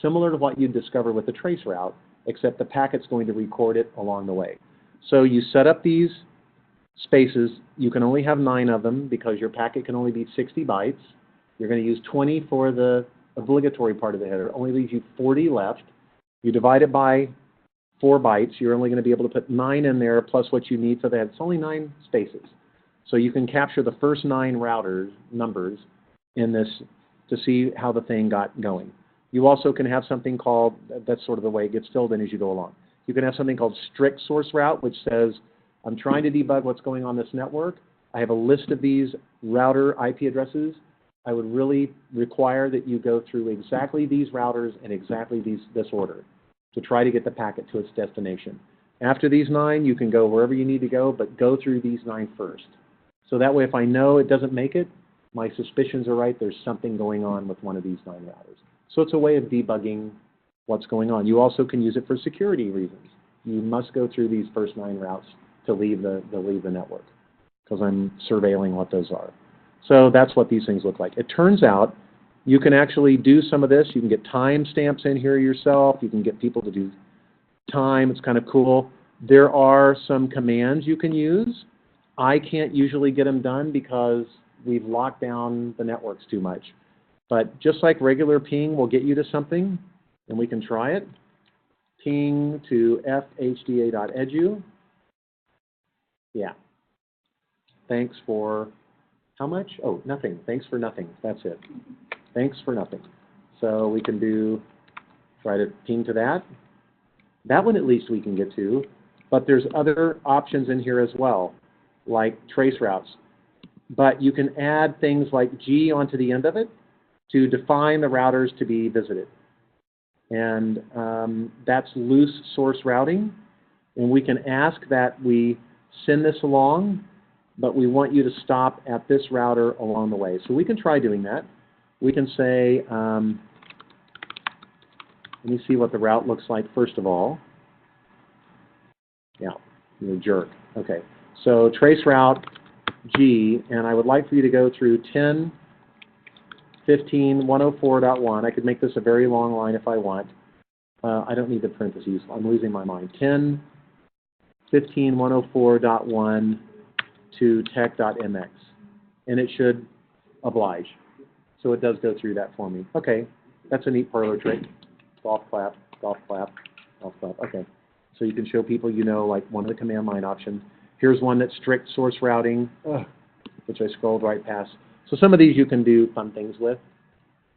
Similar to what you'd discover with the trace route, except the packet's going to record it along the way. So you set up these spaces. You can only have 9 of them because your packet can only be 60 bytes. You're going to use 20 for the obligatory part of the header. It only leaves you 40 left. You divide it by 4 bytes. You're only going to be able to put 9 in there plus what you need for that. It's only 9 spaces. So you can capture the first 9 routers numbers in this to see how the thing got going. You also can have something called, that's sort of the way it gets filled in as you go along. You can have something called strict source route, which says, I'm trying to debug what's going on this network. I have a list of these router IP addresses. I would really require that you go through exactly these routers in exactly this order to try to get the packet to its destination. After these 9, you can go wherever you need to go, but go through these 9 first. So that way, if I know it doesn't make it, my suspicions are right, there's something going on with one of these 9 routers. So it's a way of debugging what's going on. You also can use it for security reasons. You must go through these first 9 routes to leave the network, because I'm surveilling what those are. So that's what these things look like. It turns out you can actually do some of this. You can get timestamps in here yourself. You can get people to do time. It's kind of cool. There are some commands you can use. I can't usually get them done because we've locked down the networks too much. But just like regular ping will get you to something, and we can try it. Ping to fhda.edu. Yeah. Thanks for how much? Oh, nothing. Thanks for nothing. That's it. Thanks for nothing. So we can try to ping to that. That one at least we can get to. But there's other options in here as well, like trace routes. But you can add things like G onto the end of it to define the routers to be visited. And that's loose source routing. And we can ask that we send this along, but we want you to stop at this router along the way. So we can try doing that. We can say, let me see what the route looks like first of all. Yeah, you're a jerk. Okay, so trace route G, and I would like for you to go through 10.15.104.1. I could make this a very long line if I want. I don't need the parentheses. I'm losing my mind. 10.15.104.1 to tech.mx, and it should oblige. So it does go through that for me. Okay, that's a neat parlor trick. Golf clap, golf clap, golf clap. Okay, so you can show people, you know, like one of the command line options. Here's one that's strict source routing, which I scrolled right past. So some of these you can do fun things with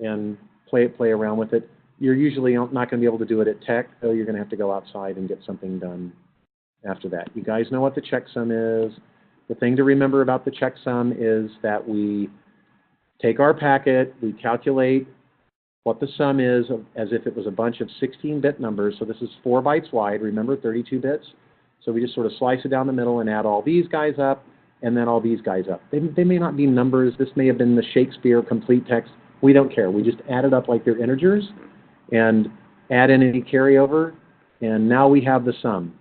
and play around with it. You're usually not going to be able to do it at tech, so you're going to have to go outside and get something done after that. You guys know what the checksum is. The thing to remember about the checksum is that we take our packet, we calculate what the sum is as if it was a bunch of 16-bit numbers. So this is 4 bytes wide, remember 32 bits. So we just sort of slice it down the middle and add all these guys up and then all these guys up. They may not be numbers. This may have been the Shakespeare complete text. We don't care. We just add it up like they're integers and add in any carryover, and now we have the sum.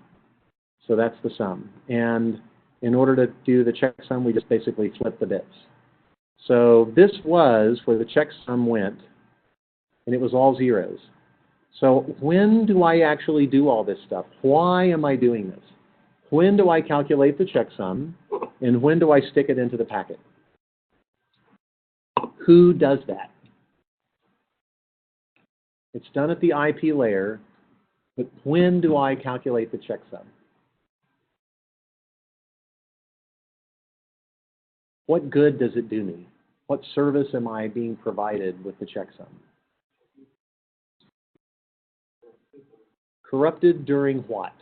So that's the sum. And in order to do the checksum, we just basically flip the bits. So this was where the checksum went, and it was all zeros. So when do I actually do all this stuff? Why am I doing this? When do I calculate the checksum, and when do I stick it into the packet? Who does that? It's done at the IP layer, but when do I calculate the checksum? What good does it do me? What service am I being provided with the checksum? Corrupted during what?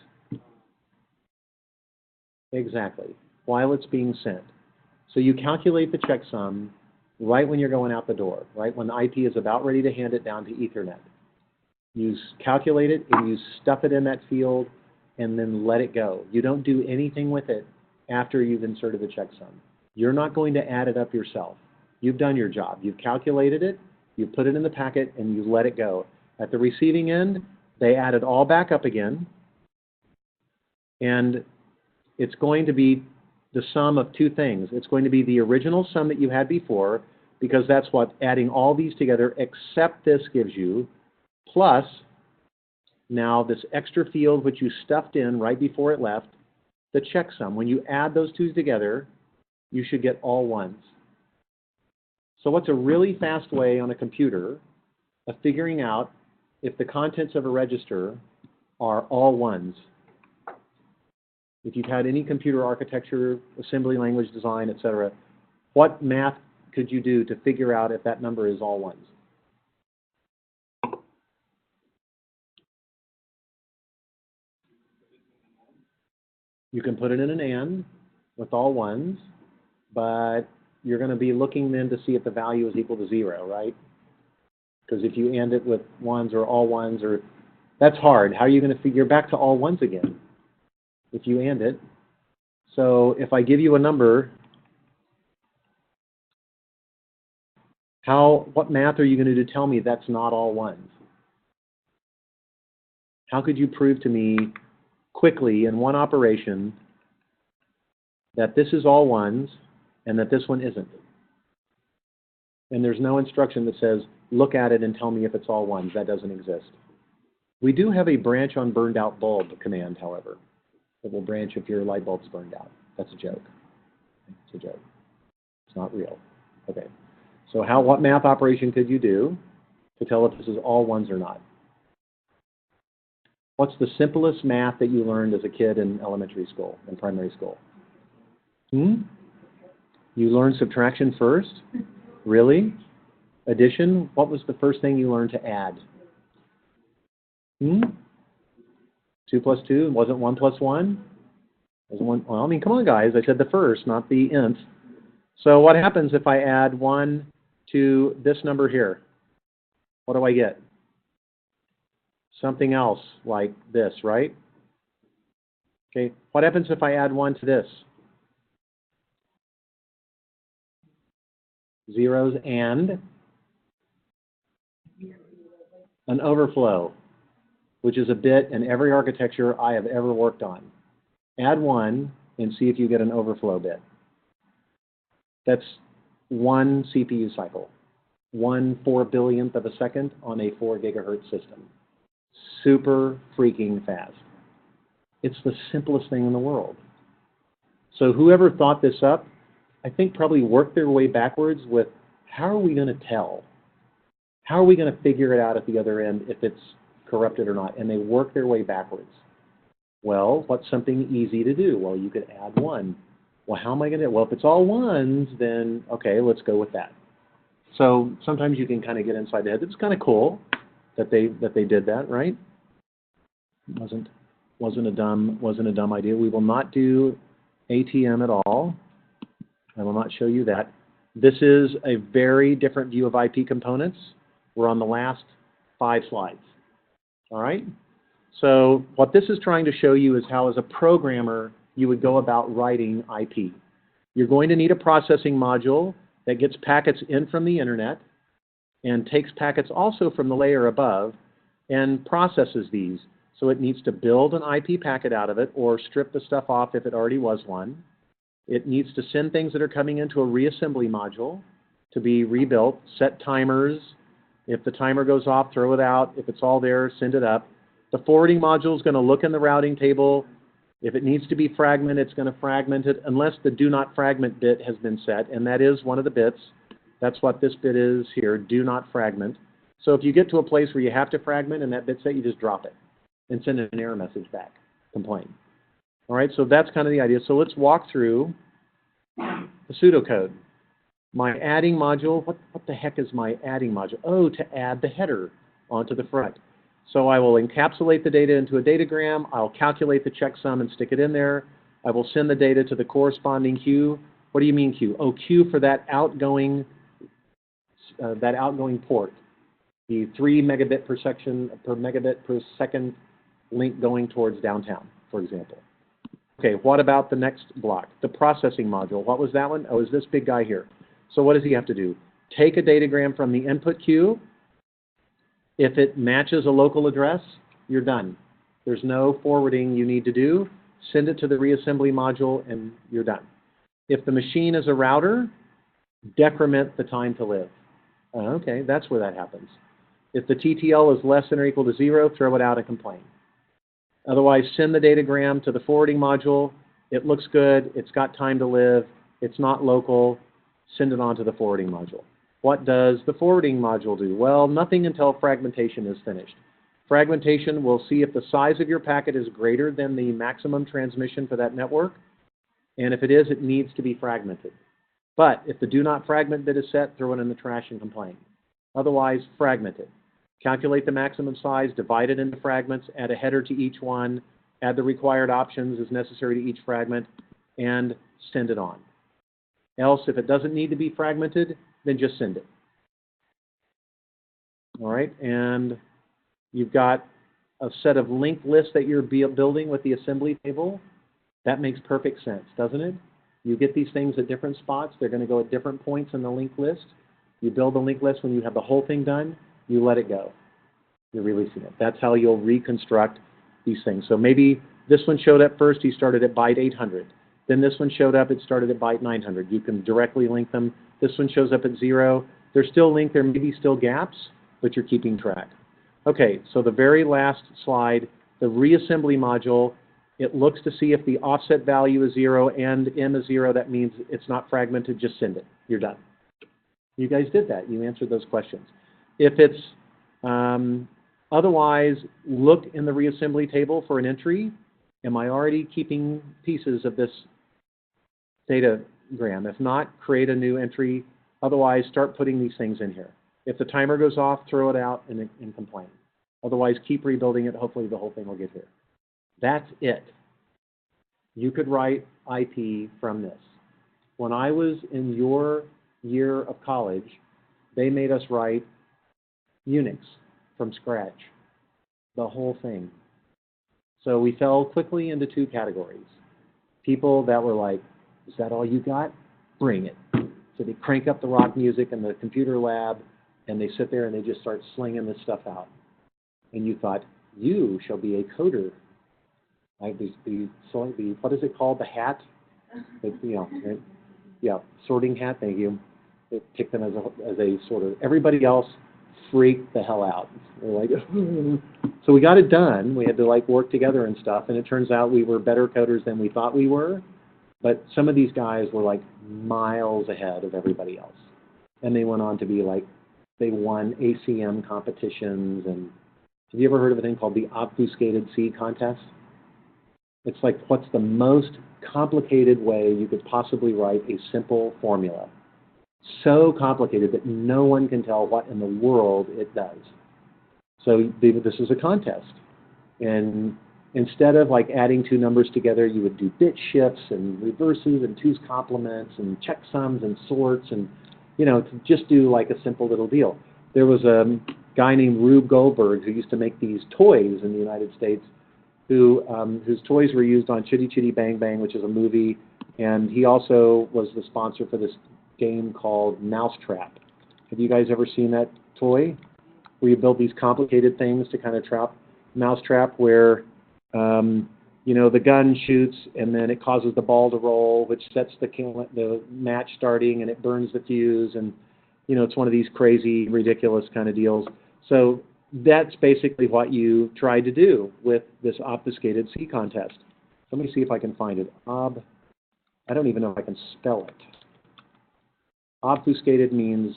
Exactly, while it's being sent. So you calculate the checksum right when you're going out the door, right when the IP is about ready to hand it down to Ethernet. You calculate it and you stuff it in that field and then let it go. You don't do anything with it after you've inserted the checksum. You're not going to add it up yourself. You've done your job. You've calculated it, you put it in the packet, and you let it go. At the receiving end, they add it all back up again, and it's going to be the sum of two things. It's going to be the original sum that you had before, because that's what adding all these together except this gives you, plus now this extra field which you stuffed in right before it left, the checksum. When you add those two together, you should get all ones. So what's a really fast way on a computer of figuring out if the contents of a register are all ones? If you've had any computer architecture, assembly language design, etc., what math could you do to figure out if that number is all ones? You can put it in an AND with all ones, but you're going to be looking then to see if the value is equal to 0, right? Because if you AND it with ones or all ones, or that's hard. How are you going to figure back to all ones again if you AND it? So if I give you a number, what math are you going to do to tell me that's not all ones? How could you prove to me quickly in one operation that this is all ones and that this one isn't? And there's no instruction that says, look at it and tell me if it's all ones. That doesn't exist. We do have a branch on burned out bulb command, however. It will branch if your light bulb's burned out. That's a joke. It's a joke. It's not real. Okay. So what math operation could you do to tell if this is all ones or not? What's the simplest math that you learned as a kid in elementary school, in primary school? You learned subtraction first? Really? Addition? What was the first thing you learned to add? 2 plus 2? Wasn't 1 plus 1? Wasn't 1? Well, I mean, come on, guys. I said the first, not the nth. So what happens if I add 1 to this number here? What do I get? Something else like this, right? Okay. What happens if I add 1 to this? Zeros and an overflow, which is a bit in every architecture I have ever worked on. Add 1 and see if you get an overflow bit. That's 1 CPU cycle, 1/4 of a second on a 4 gigahertz system. Super freaking fast. It's the simplest thing in the world. So whoever thought this up, I think probably worked their way backwards with, how are we going to tell? How are we going to figure it out at the other end if it's corrupted or not? And they work their way backwards. Well, what's something easy to do? Well, you could add 1. Well, how am I going to? Well, if it's all 1s, then okay, let's go with that. So sometimes you can kind of get inside the head. It's kind of cool that they did that, right? Wasn't a dumb idea. We will not do ATM at all. I will not show you that. This is a very different view of IP components. We're on the last 5 slides. All right? So what this is trying to show you is how, as a programmer, you would go about writing IP. You're going to need a processing module that gets packets in from the internet and takes packets also from the layer above and processes these. So it needs to build an IP packet out of it or strip the stuff off if it already was one. It needs to send things that are coming into a reassembly module to be rebuilt, set timers. If the timer goes off, throw it out. If it's all there, send it up. The forwarding module is going to look in the routing table. If it needs to be fragmented, it's going to fragment it unless the do not fragment bit has been set, and that is one of the bits. That's what this bit is here, do not fragment. So if you get to a place where you have to fragment and that bit's set, you just drop it and send an error message back, complain. All right, so that's kind of the idea. So let's walk through the pseudocode. My adding module, what the heck is my adding module? Oh, to add the header onto the front. So I will encapsulate the data into a datagram. I'll calculate the checksum and stick it in there. I will send the data to the corresponding queue. What do you mean queue? Oh, queue for that outgoing port. The 3 megabit per megabit per second link going towards downtown, for example. Okay, what about the next block? The processing module. What was that one? Oh, is this big guy here. So what does he have to do? Take a datagram from the input queue. If it matches a local address, you're done. There's no forwarding you need to do. Send it to the reassembly module and you're done. If the machine is a router, decrement the time to live. Okay, that's where that happens. If the TTL is less than or equal to 0, throw it out and complain. Otherwise, send the datagram to the forwarding module. It looks good. It's got time to live. It's not local. Send it on to the forwarding module. What does the forwarding module do? Well, nothing until fragmentation is finished. Fragmentation will see if the size of your packet is greater than the maximum transmission for that network. And if it is, it needs to be fragmented. But if the do not fragment bit is set, throw it in the trash and complain. Otherwise, fragment it. Calculate the maximum size, divide it into fragments, add a header to each one, add the required options as necessary to each fragment, and send it on. Else, if it doesn't need to be fragmented, then just send it. All right, and you've got a set of linked lists that you're building with the assembly table. That makes perfect sense, doesn't it? You get these things at different spots. They're going to go at different points in the linked list. You build the linked list when you have the whole thing done. You let it go. You're releasing it. That's how you'll reconstruct these things. So maybe this one showed up first. You started at byte 800. Then this one showed up. It started at byte 900. You can directly link them. This one shows up at 0. They're still linked. There may be still gaps, but you're keeping track. Okay, so the very last slide, the reassembly module, it looks to see if the offset value is 0 and M is 0. That means it's not fragmented. Just send it. You're done. You guys did that. You answered those questions. If it's otherwise, look in the reassembly table for an entry. Am I already keeping pieces of this datagram? If not, create a new entry. Otherwise, start putting these things in here. If the timer goes off, throw it out and complain. Otherwise, keep rebuilding it. Hopefully, the whole thing will get here. That's it. You could write IP from this. When I was in your year of college, they made us write Unix from scratch, the whole thing. So we fell quickly into 2 categories. People that were like, is that all you got? Bring it. So they crank up the rock music in the computer lab, and they sit there and they just start slinging this stuff out. And you thought, you shall be a coder. Like what is it called? The hat? Sorting hat, thank you. They picked them as a sort of, everybody else freaked the hell out. They're like, so we got it done. We had to work together and stuff, and it turns out we were better coders than we thought we were. But some of these guys were miles ahead of everybody else, and they went on to be they won ACM competitions. And have you ever heard of a thing called the Obfuscated C contest? It's like, what's the most complicated way you could possibly write a simple formula? So complicated that no one can tell what in the world it does. So this is a contest. And instead of like adding two numbers together, you would do bit shifts and reverses and twos complements and checksums and sorts and, you know, to just do like a simple little deal. There was a guy named Rube Goldberg who used to make these toys in the United States whose toys were used on Chitty Chitty Bang Bang, which is a movie, and he also was the sponsor for this game called Mousetrap. Have you guys ever seen that toy? Where you build these complicated things to kind of trap Mousetrap, where you know, the gun shoots and then it causes the ball to roll, which sets the match starting, and it burns the fuse, and you know, it's one of these crazy, ridiculous kind of deals. So that's basically what you tried to do with this obfuscated C contest. Let me see if I can find it. I don't even know if I can spell it. Obfuscated means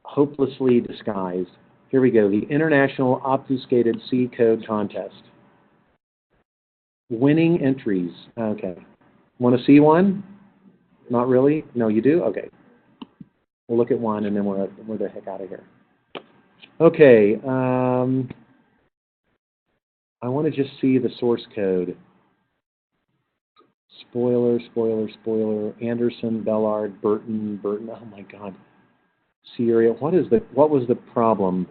hopelessly disguised. Here we go, the International Obfuscated C Code Contest. Winning entries. Okay. Want to see one? Not really? No, you do? Okay. We'll look at one and then we're the heck out of here. Okay. I want to just see the source code. Spoiler, spoiler, spoiler. Anderson, Bellard, Burton. Oh my God. Serial. What was the problem?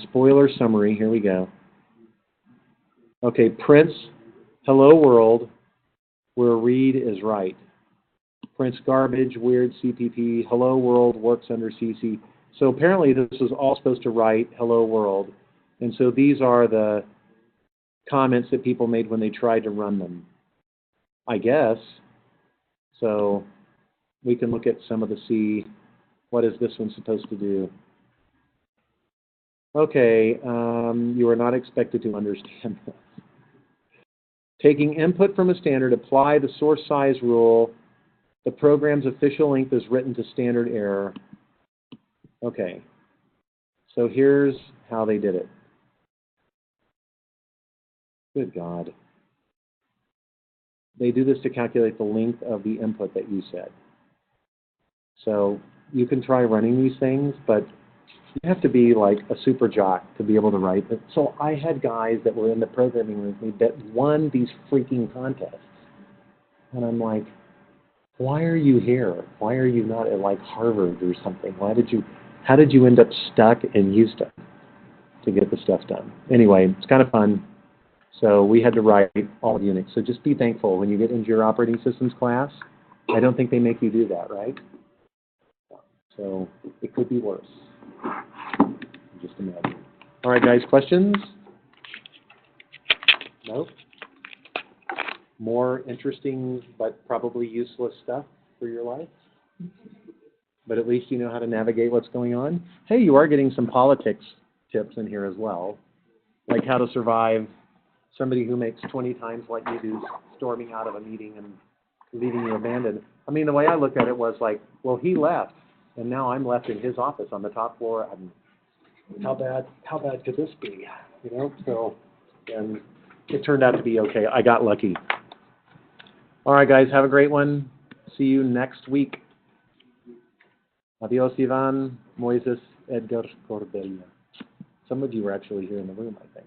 Spoiler summary. Here we go. Okay. Prince, hello world, where read is right. Prince garbage, weird CPP, hello world works under CC. So apparently this was all supposed to write hello world. And so these are the comments that people made when they tried to run them, I guess. So we can look at some of the C. What is this one supposed to do? Okay, you are not expected to understand this. Taking input from a standard, apply the source size rule. The program's official length is written to standard error. Okay, so here's how they did it. Good God. They do this to calculate the length of the input that you said. So you can try running these things, but you have to be like a super jock to be able to write it. So I had guys that were in the programming with me that won these freaking contests. And I'm like, why are you here? Why are you not at like Harvard or something? How did you end up stuck in Houston to get the stuff done? Anyway, it's kind of fun. So we had to write all Unix. So just be thankful when you get into your operating systems class. I don't think they make you do that, right? So it could be worse. Just imagine. All right, guys, questions? No? More interesting but probably useless stuff for your life? But at least you know how to navigate what's going on? Hey, you are getting some politics tips in here as well, like how to survive somebody who makes 20 times what you do, storming out of a meeting and leaving you abandoned. I mean, the way I looked at it was like, well, he left, and now I'm left in his office on the top floor. How bad could this be? You know, so, and it turned out to be okay. I got lucky. All right, guys, have a great one. See you next week. Adios, Ivan, Moises, Edgar, Corbella. Some of you were actually here in the room, I think.